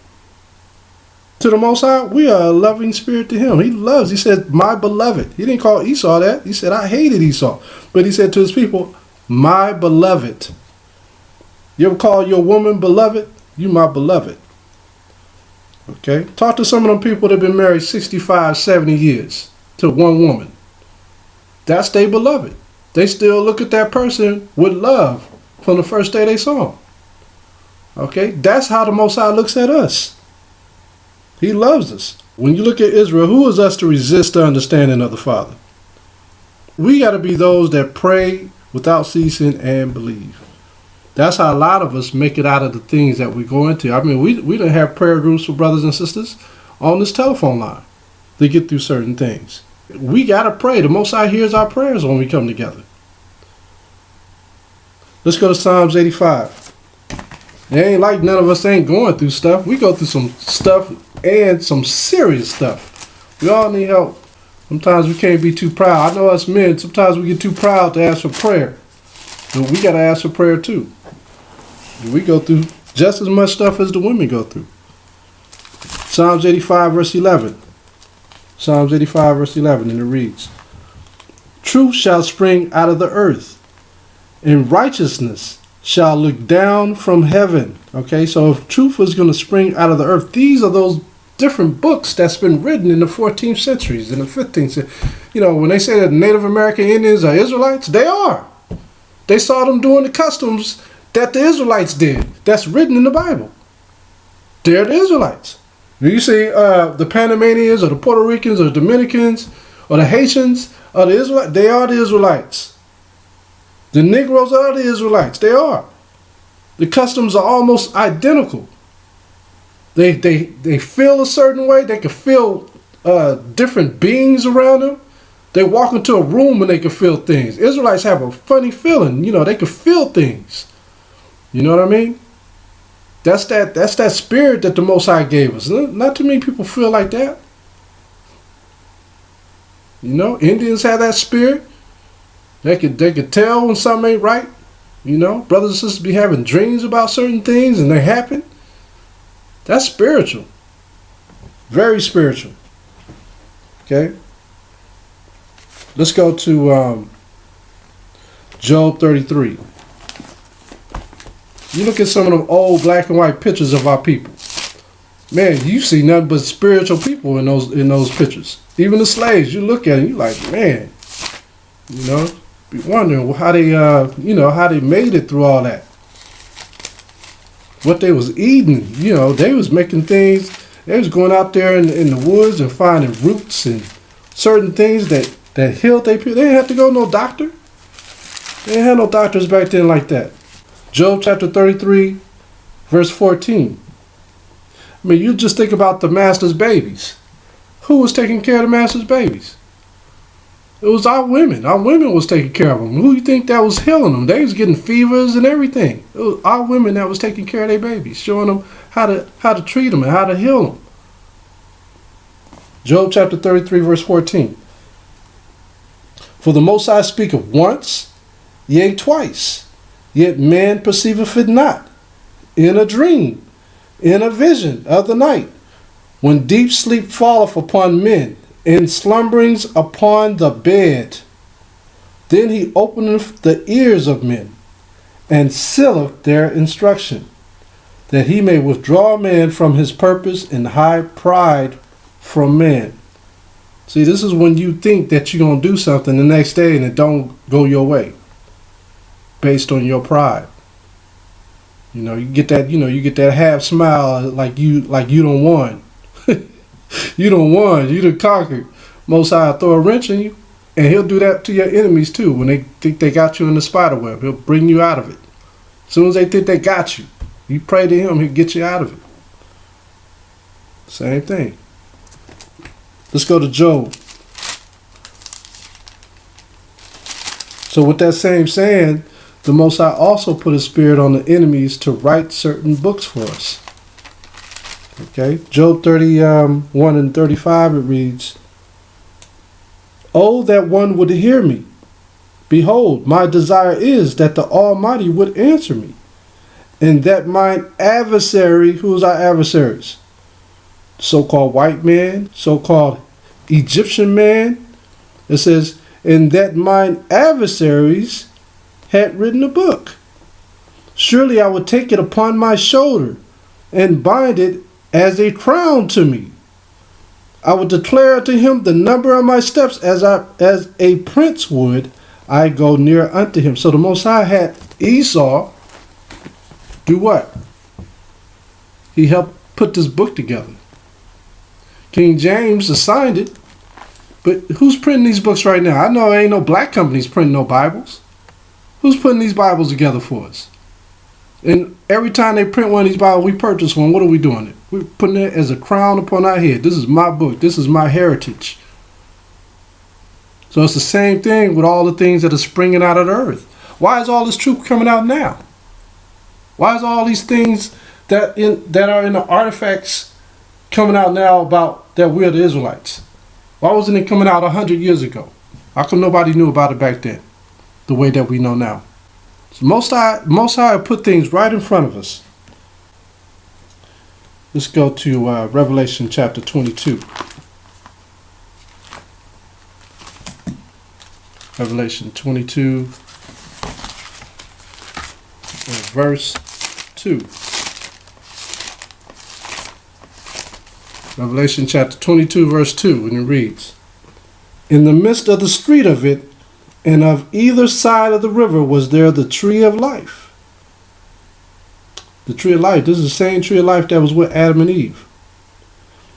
To the Most High, we are a loving spirit to him. He loves. He said, my beloved. He didn't call Esau that. He said, I hated Esau. But he said to his people, my beloved. You ever call your woman beloved? You my beloved. Okay? Talk to some of them people that have been married 65, 70 years to one woman. That's their beloved. They still look at that person with love from the first day they saw him. Okay? That's how the Most High looks at us. He loves us. When you look at Israel, who is us to resist the understanding of the Father? We got to be those that pray without ceasing and believe. That's how a lot of us make it out of the things that we go into. I mean, we don't have prayer groups for brothers and sisters on this telephone line to get through certain things. We got to pray. The Most High hears our prayers when we come together. Let's go to Psalms 85. It ain't like none of us ain't going through stuff. We go through some stuff and some serious stuff. We all need help. Sometimes we can't be too proud. I know us men, sometimes we get too proud to ask for prayer. But we got to ask for prayer too. We go through just as much stuff as the women go through. Psalms 85 verse 11. Psalms 85 verse 11, and it reads, Truth shall spring out of the earth, and righteousness shall look down from heaven. Okay, so if truth is going to spring out of the earth, these are those different books that's been written in the 14th centuries, in the 15th century. You know, when they say that Native American Indians are Israelites, they are. They saw them doing the customs that the Israelites did. That's written in the Bible. They're the Israelites. You see the Panamanians or the Puerto Ricans or the Dominicans or the Haitians or the Israelites, they are the Israelites. The Negroes are the Israelites. They are. The customs are almost identical. They feel a certain way. They can feel different beings around them. They walk into a room and they can feel things. Israelites have a funny feeling. You know, they can feel things. You know what I mean? That's that spirit that the Most High gave us. Not too many people feel like that. You know, Indians have that spirit. They could tell when something ain't right. You know, brothers and sisters be having dreams about certain things and they happen. That's spiritual. Very spiritual. Okay. Let's go to Job 33. You look at some of them old black and white pictures of our people. Man, you see nothing but spiritual people in those pictures. Even the slaves, you look at it, you like, man, you know, be wondering how they, how they made it through all that. What they was eating, you know, they was making things. They was going out there in the woods and finding roots and certain things that healed their people. They didn't have to go to no doctor. They didn't have no doctors back then like that. Job chapter 33, verse 14. I mean, you just think about the master's babies. Who was taking care of the master's babies? It was our women. Our women was taking care of them. Who you think that was healing them? They was getting fevers and everything. It was our women that was taking care of their babies, showing them how to treat them and how to heal them. Job chapter 33, verse 14. For the Most High speaketh once, yea, twice. Yet man perceiveth it not, in a dream, in a vision of the night, when deep sleep falleth upon men, in slumberings upon the bed. Then he openeth the ears of men, and sealeth their instruction, that he may withdraw man from his purpose and hide pride from man. See, this is when you think that you're going to do something the next day and it don't go your way. Based on your pride. You know, you get that half smile like you don't won. You don't won, you done conquered. Most High throw a wrench in you, and he'll do that to your enemies too. When they think they got you in the spider web, he'll bring you out of it. As soon as they think they got you, you pray to him, he'll get you out of it. Same thing. Let's go to Job. So with that same saying, the Most High also put his spirit on the enemies to write certain books for us. Okay, Job 31 and 35, it reads, Oh, that one would hear me. Behold, my desire is that the Almighty would answer me, and that mine adversary, who is our adversaries? So-called white man, so-called Egyptian man. It says, and that mine adversaries had written a book. Surely I would take it upon my shoulder and bind it as a crown to me. I would declare to him the number of my steps as a prince would. I go near unto him. So the Most High had Esau do what? He helped put this book together. King James assigned it. But who's printing these books right now? I know ain't no black companies printing no Bibles. Who's putting these Bibles together for us? And every time they print one of these Bibles, we purchase one. What are we doing? We're putting it as a crown upon our head. This is my book. This is my heritage. So it's the same thing with all the things that are springing out of the earth. Why is all this truth coming out now? Why is all these things that are in the artifacts coming out now about that we're the Israelites? Why wasn't it coming out 100 years ago? How come nobody knew about it back then, the way that we know now? So Most High put things right in front of us. Let's go to Revelation chapter 22. Revelation 22, verse 2. Revelation chapter 22, verse 2, and it reads, In the midst of the street of it, and of either side of the river was there the tree of life. The tree of life. This is the same tree of life that was with Adam and Eve.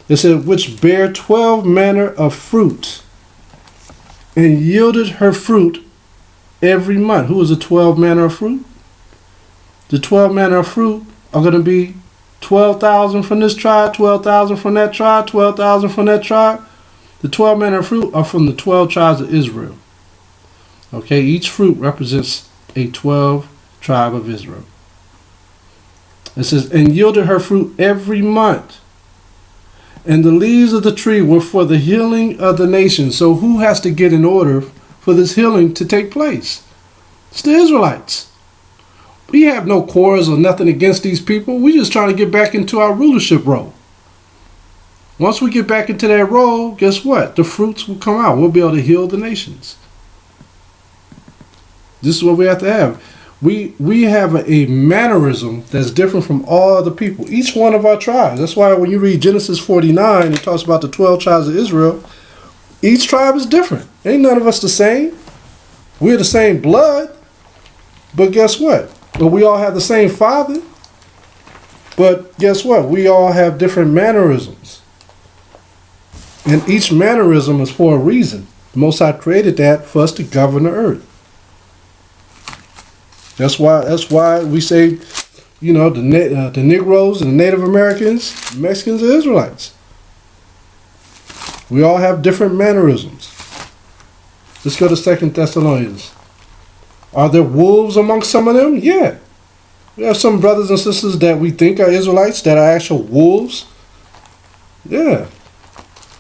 It said, which bare 12 manner of fruit, and yielded her fruit every month. Who is the 12 manner of fruit? The 12 manner of fruit are going to be 12,000 from this tribe, 12,000 from that tribe, 12,000 from that tribe. The 12 manner of fruit are from the 12 tribes of Israel. Okay, each fruit represents a 12 tribe of Israel. It says, and yielded her fruit every month. And the leaves of the tree were for the healing of the nation. So who has to get in order for this healing to take place? It's the Israelites. We have no quarrels or nothing against these people. We're just trying to get back into our rulership role. Once we get back into that role, guess what? The fruits will come out. We'll be able to heal the nations. This is what we have to have. We have a mannerism that's different from all other people. Each one of our tribes. That's why when you read Genesis 49, it talks about the 12 tribes of Israel. Each tribe is different. Ain't none of us the same. We're the same blood. But guess what? Well, we all have the same father. But guess what? We all have different mannerisms. And each mannerism is for a reason. The Most High created that for us to govern the earth. That's why we say, you know, the Negroes and the Native Americans, Mexicans, and Israelites. We all have different mannerisms. Let's go to 2 Thessalonians. Are there wolves amongst some of them? Yeah. We have some brothers and sisters that we think are Israelites that are actual wolves. Yeah.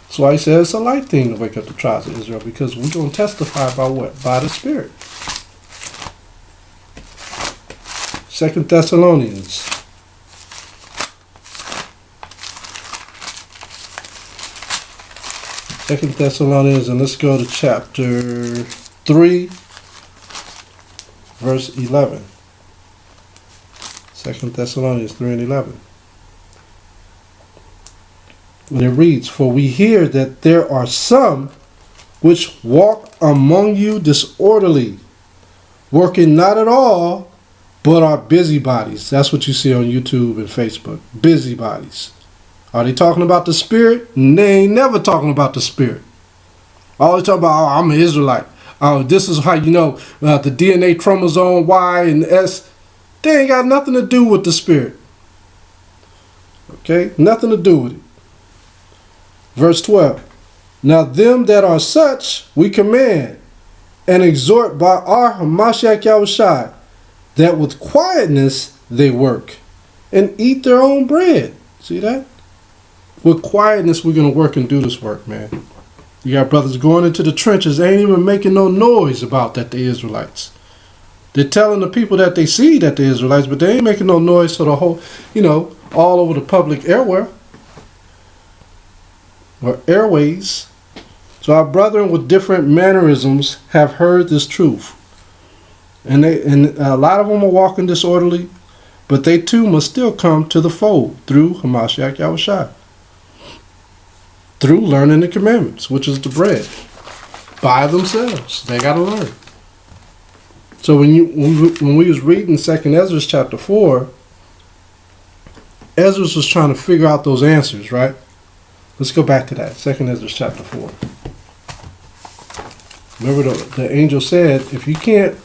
That's why he says it's a light thing to wake up the tribes of Israel, because we're going to testify by what? By the Spirit. 2 Thessalonians. Second Thessalonians, and let's go to chapter 3, verse 11. 2 Thessalonians 3 and 11. When it reads, for we hear that there are some which walk among you disorderly, working not at all, but are busybodies. That's what you see on YouTube and Facebook. Busybodies. Are they talking about the Spirit? They ain't never talking about the Spirit. Always talking about, oh, I'm an Israelite. Oh, this is how you know the DNA chromosome Y and S. They ain't got nothing to do with the Spirit. Okay? Nothing to do with it. Verse 12. Now them that are such we command and exhort by our Hamashiach Yahushai, that with quietness they work and eat their own bread. See that? With quietness we're going to work and do this work, man. You got brothers going into the trenches, ain't even making no noise about that they're Israelites. They're telling the people that they see that they're Israelites, but they ain't making no noise for the whole, you know, all over the public airware or airways. So our brethren with different mannerisms have heard this truth. And a lot of them are walking disorderly, but they too must still come to the fold through Hamashiach Yahushua, through learning the commandments, which is the bread, by themselves. They got to learn. So when we was reading 2nd Ezra chapter 4, Ezra was trying to figure out those answers, right? Let's go back to that. 2nd Ezra chapter 4. Remember the angel said, if you can't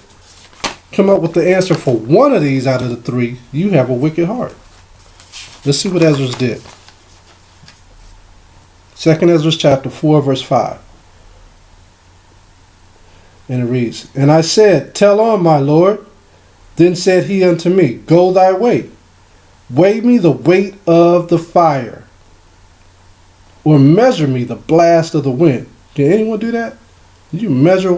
come up with the answer for one of these out of the three, you have a wicked heart. Let's see what Ezra did. 2nd Ezra chapter 4, verse 5. And it reads, And I said, Tell on, my Lord. Then said he unto me, Go thy way. Weigh me the weight of the fire, or measure me the blast of the wind. Can anyone do that? Can you measure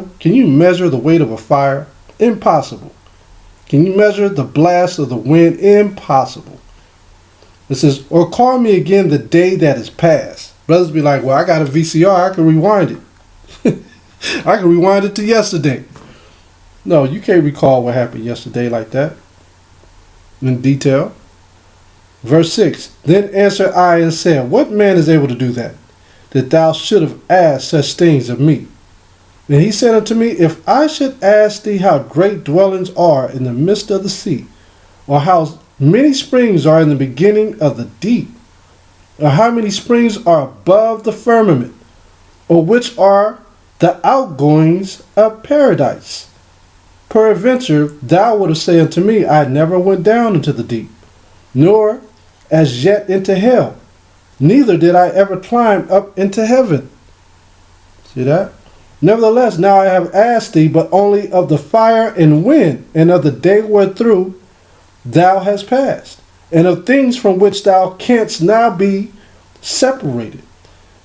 the weight of a fire? Impossible. Can you measure the blast of the wind? Impossible. It says, or call me again the day that is past. Brothers be like, well, I got a VCR. I can rewind it. I can rewind it to yesterday. No, you can't recall what happened yesterday like that in detail. Verse 6, Then answered I and said, What man is able to do that thou should have asked such things of me? And he said unto me, If I should ask thee how great dwellings are in the midst of the sea, or how many springs are in the beginning of the deep, or how many springs are above the firmament, or which are the outgoings of paradise, peradventure thou wouldst say unto me, I never went down into the deep, nor as yet into hell, neither did I ever climb up into heaven. See that? Nevertheless, now I have asked thee, but only of the fire and wind, and of the day wherethrough thou hast passed, and of things from which thou canst now be separated.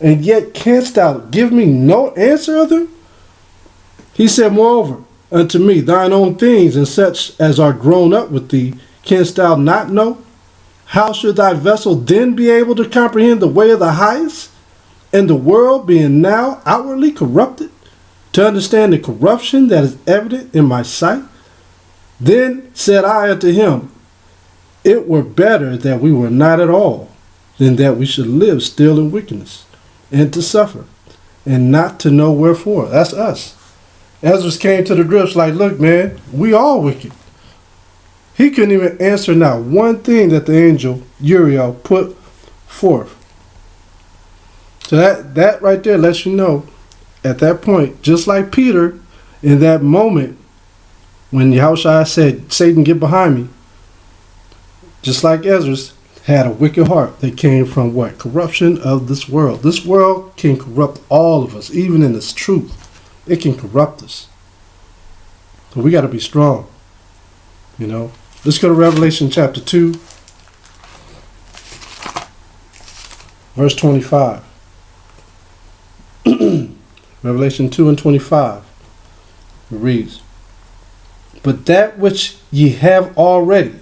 And yet canst thou give me no answer of them? He said, Moreover, unto me thine own things, and such as are grown up with thee, canst thou not know? How should thy vessel then be able to comprehend the way of the highest, and the world being now outwardly corrupted, to understand the corruption that is evident in my sight? Then said I unto him, It were better that we were not at all, than that we should live still in wickedness, and to suffer, and not to know wherefore. That's us. Ezra came to the grips like, look, man, we all wicked. He couldn't even answer not one thing that the angel Uriel put forth. So that right there lets you know, at that point, just like Peter, in that moment, when Yahushua said, Satan, get behind me, just like Ezra had a wicked heart that came from what? Corruption of this world. This world can corrupt all of us, even in its truth. It can corrupt us. So we got to be strong, you know. Let's go to Revelation chapter 2, verse 25. Revelation 2 and 25. It reads, But that which ye have already,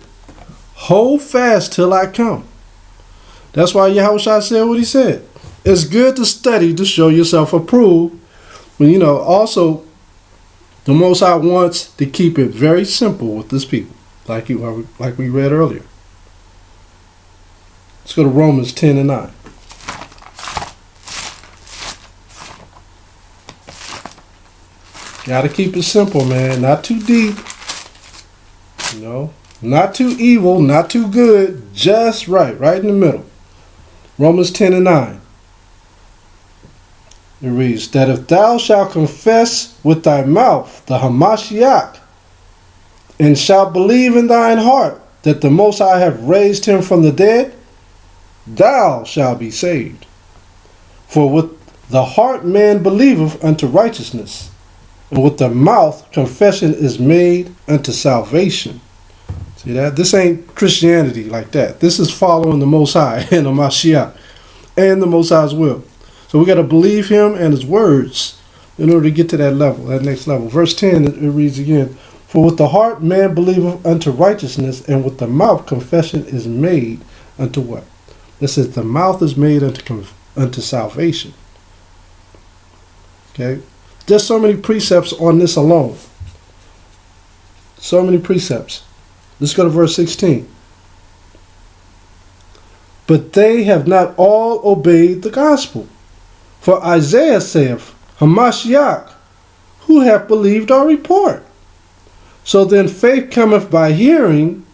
hold fast till I come. That's why Yahushua said what he said. It's good to study to show yourself approved. But, you know, also, the Most High wants to keep it very simple with this people, like we read earlier. Let's go to Romans 10 and 9. Got to keep it simple, man. Not too deep. You know, not too evil, not too good. Just right in the middle. Romans 10 and 9. It reads, that if thou shalt confess with thy mouth the Hamashiach, and shalt believe in thine heart that the Most High have raised him from the dead, thou shalt be saved. For with the heart man believeth unto righteousness, and with the mouth confession is made unto salvation. See that? This ain't Christianity like that. This is following the Most High and the Mashiach and the Most High's will. So we got to believe him and his words in order to get to that level, that next level. Verse 10, it reads again, For with the heart man believeth unto righteousness, and with the mouth confession is made unto what? It says the mouth is made unto salvation. Okay? There's so many precepts on this alone. So many precepts. Let's go to verse 16. But they have not all obeyed the gospel. For Isaiah saith, Hamashiach, who hath believed our report? So then faith cometh by hearing,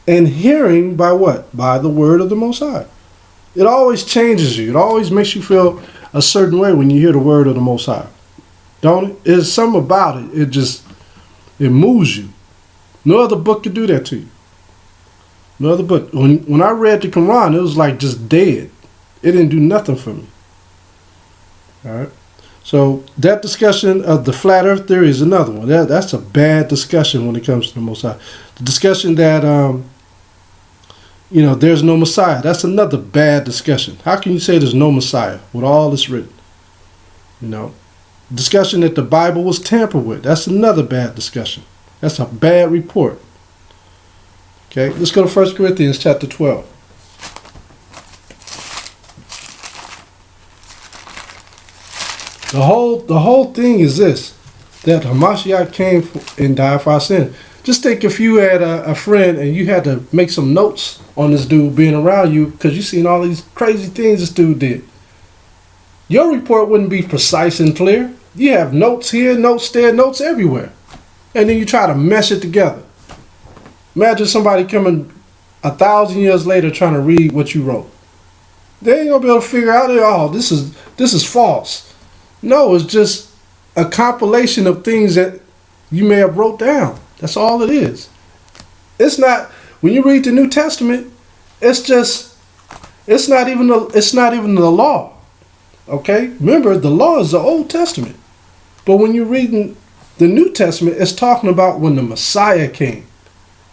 and hearing by what? By the word of the Most High. It always changes you. It always makes you feel a certain way when you hear the word of the Most High. Don't it? There's something about it. It moves you. No other book could do that to you. No other book. When I read the Quran, it was like just dead. It didn't do nothing for me. All right. So that discussion of the flat earth theory is another one. That's a bad discussion when it comes to the Most High. The discussion that, there's no Messiah. That's another bad discussion. How can you say there's no Messiah with all this written? Discussion that the Bible was tampered with. That's another bad discussion. That's a bad report. Okay, let's go to 1 Corinthians chapter 12. The whole thing is this, that Hamashiach came and died for our sin. Just think if you had a friend and you had to make some notes on this dude being around you because you seen all these crazy things this dude did. Your report wouldn't be precise and clear. You have notes here, notes there, notes everywhere. And then you try to mesh it together. Imagine somebody coming 1,000 years later trying to read what you wrote. They ain't gonna be able to figure out, oh, this is false. No, it's just a compilation of things that you may have wrote down. That's all it is. It's not, when you read the New Testament, it's not even the law. Okay? Remember, the law is the Old Testament. But when you're reading the New Testament, it's talking about when the Messiah came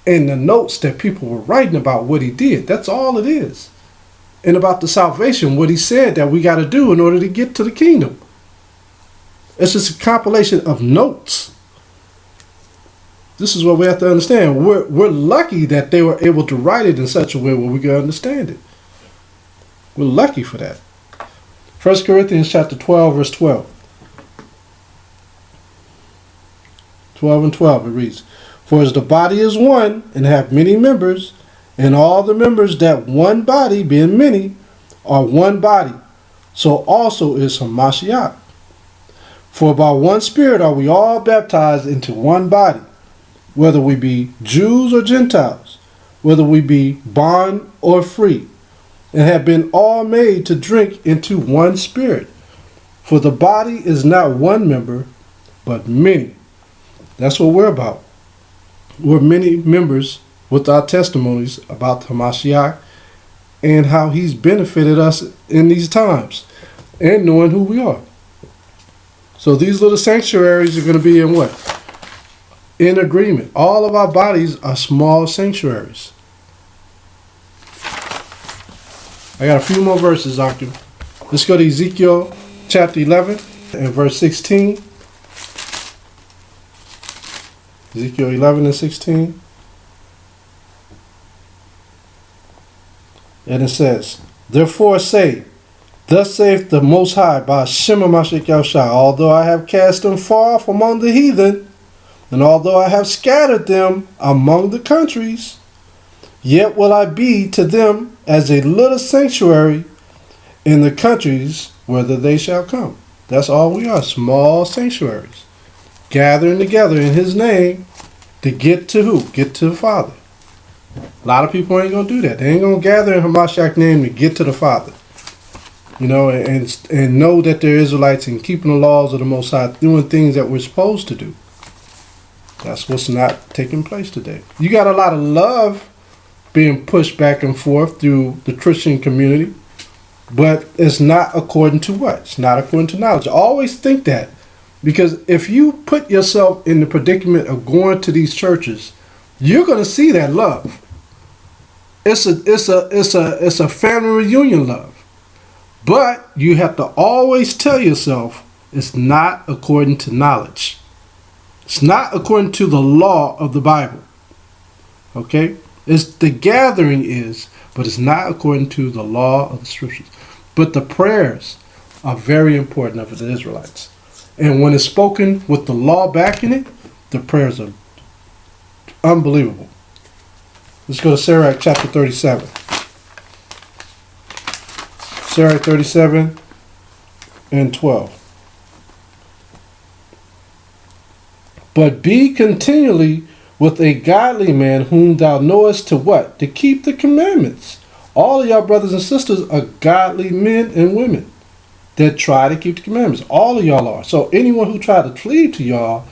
and the notes that people were writing about what he did. That's all it is. And about the salvation, what he said that we got to do in order to get to the kingdom. It's just a compilation of notes. This is what we have to understand. We're lucky that they were able to write it in such a way where we can understand it. We're lucky for that. 1 Corinthians chapter 12, verse 12. 12 and 12, it reads, For as the body is one, and hath many members, and all the members that one body, being many, are one body, so also is Hamashiach. For by one Spirit are we all baptized into one body, whether we be Jews or Gentiles, whether we be bond or free, and have been all made to drink into one Spirit. For the body is not one member, but many. That's what we're about. We're many members with our testimonies about Hamashiach and how he's benefited us in these times and knowing who we are. So these little sanctuaries are going to be in what? In agreement. All of our bodies are small sanctuaries. I got a few more verses, Doctor. Let's go to Ezekiel chapter 11 and verse 16. Ezekiel 11 and 16. And it says, Therefore say, Thus saith the Most High by Shem HaMashiach Yahushua, although I have cast them far from among the heathen, and although I have scattered them among the countries, yet will I be to them as a little sanctuary in the countries whither they shall come. That's all we are, small sanctuaries, gathering together in his name to get to who? Get to the Father. A lot of people ain't going to do that. They ain't going to gather in Hamashiach's name to get to the Father. And know that they're Israelites and keeping the laws of the Most High, doing things that we're supposed to do. That's what's not taking place today. You got a lot of love being pushed back and forth through the Christian community, but it's not according to what? It's not according to knowledge. Always think that, because if you put yourself in the predicament of going to these churches, you're going to see that love. It's a family reunion love. But you have to always tell yourself it's not according to knowledge. It's not according to the law of the Bible. Okay? It's the gathering is, but it's not according to the law of the scriptures. But the prayers are very important of the Israelites. And when it's spoken with the law backing it, the prayers are Unbelievable. Let's go to Sirach chapter 37. Sirach 37 and 12. But be continually with a godly man whom thou knowest to what? To keep the commandments. All of y'all brothers and sisters are godly men and women that try to keep the commandments. All of y'all are. So anyone who try to cleave to y'all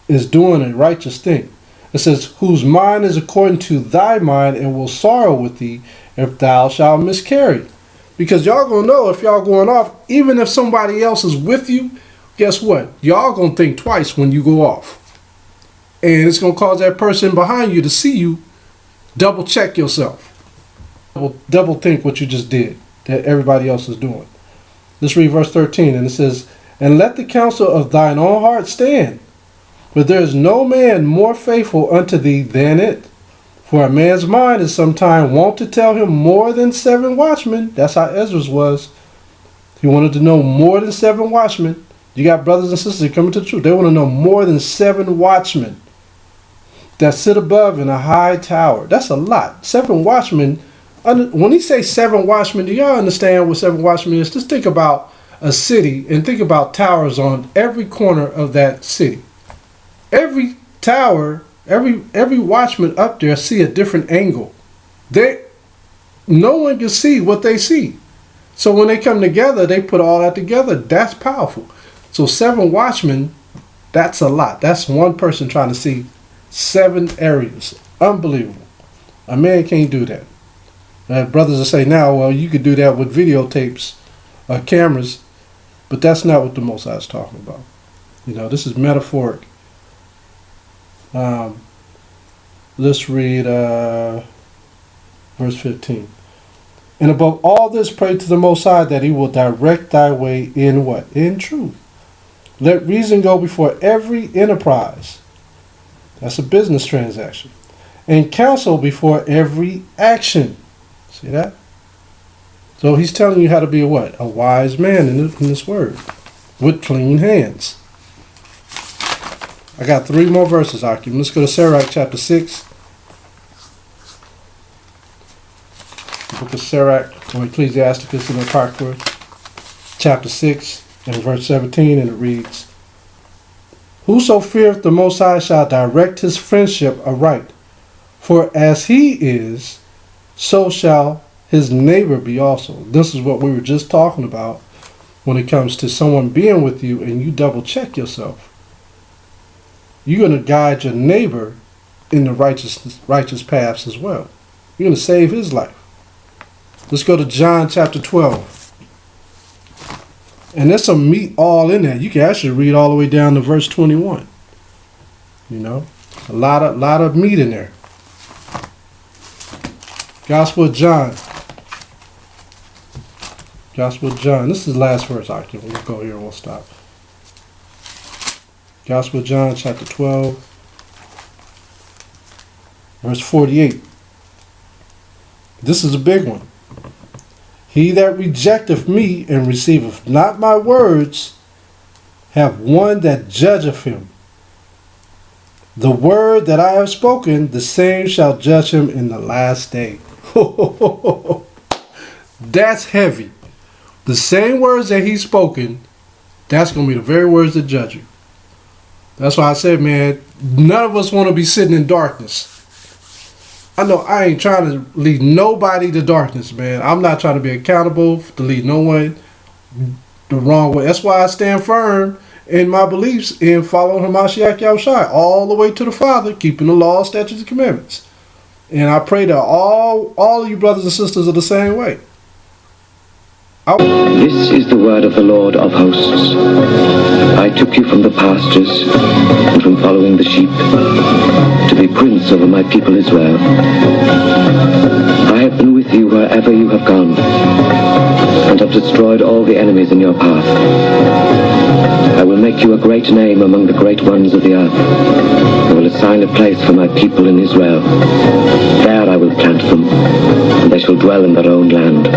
is doing a righteous thing. It says, whose mind is according to thy mind, and will sorrow with thee if thou shalt miscarry. Because y'all gonna know if y'all going off, even if somebody else is with you, guess what? Y'all gonna think twice when you go off. And it's gonna cause that person behind you to see you double check yourself. Double think what you just did that everybody else is doing. Let's read verse 13, and it says, and let the counsel of thine own heart stand, for there is no man more faithful unto thee than it. For a man's mind is sometime wont to tell him more than 7 watchmen. That's how Ezra's was. He wanted to know more than 7 watchmen. You got brothers and sisters coming to the truth. They want to know more than 7 watchmen that sit above in a high tower. That's a lot. 7 watchmen. When he say 7 watchmen, do y'all understand what 7 watchmen is? Just think about a city and think about towers on every corner of that city. Every tower, every watchman up there see a different angle. No one can see what they see. So when they come together, they put all that together. That's powerful. So 7 watchmen, that's a lot. That's one person trying to see 7 areas. Unbelievable. A man can't do that. Brothers will say now, well, you could do that with videotapes, cameras, but that's not what the Most High is talking about. You know, this is metaphoric. Let's read verse 15. And above all this, pray to the Most High that he will direct thy way in what? In truth. Let reason go before every enterprise. That's a business transaction. And counsel before every action. See that? So he's telling you how to be a what? A wise man in this word. With clean hands. I got 3 more verses, Akim. Let's go to Sirach chapter 6. The book of Sirach, or Ecclesiasticus in the Apocrypha, chapter 6 and verse 17, and it reads, whoso feareth the Most High shall direct his friendship aright, for as he is, so shall his neighbor be also. This is what we were just talking about when it comes to someone being with you and you double check yourself. You're going to guide your neighbor in the righteous paths as well. You're going to save his life. Let's go to John chapter 12. And there's some meat all in there. You can actually read all the way down to verse 21. You know, a lot of meat in there. Gospel of John. Gospel of John. This is the last verse. We'll go here and we'll stop. Gospel of John chapter 12. Verse 48. This is a big one. He that rejecteth me and receiveth not my words have one that judgeth him. The word that I have spoken, the same shall judge him in the last day. That's heavy. The same words that he's spoken, that's going to be the very words that judge you. That's why I said, man, none of us want to be sitting in darkness. I know I ain't trying to lead nobody to darkness, man. I'm not trying to be accountable to lead no one the wrong way. That's why I stand firm in my beliefs in following Hamashiach Yahushua all the way to the Father, keeping the law, statutes, and commandments. And I pray that all of you brothers and sisters are the same way.
This is the word of the Lord of hosts. I took you from the pastures and from following the sheep to be prince over my people Israel. I have been with you wherever you have gone and have destroyed all the enemies in your path. I will make you a great name among the great ones of the earth. I will assign a place for my people in Israel. There I will plant them, and they shall dwell in their own land.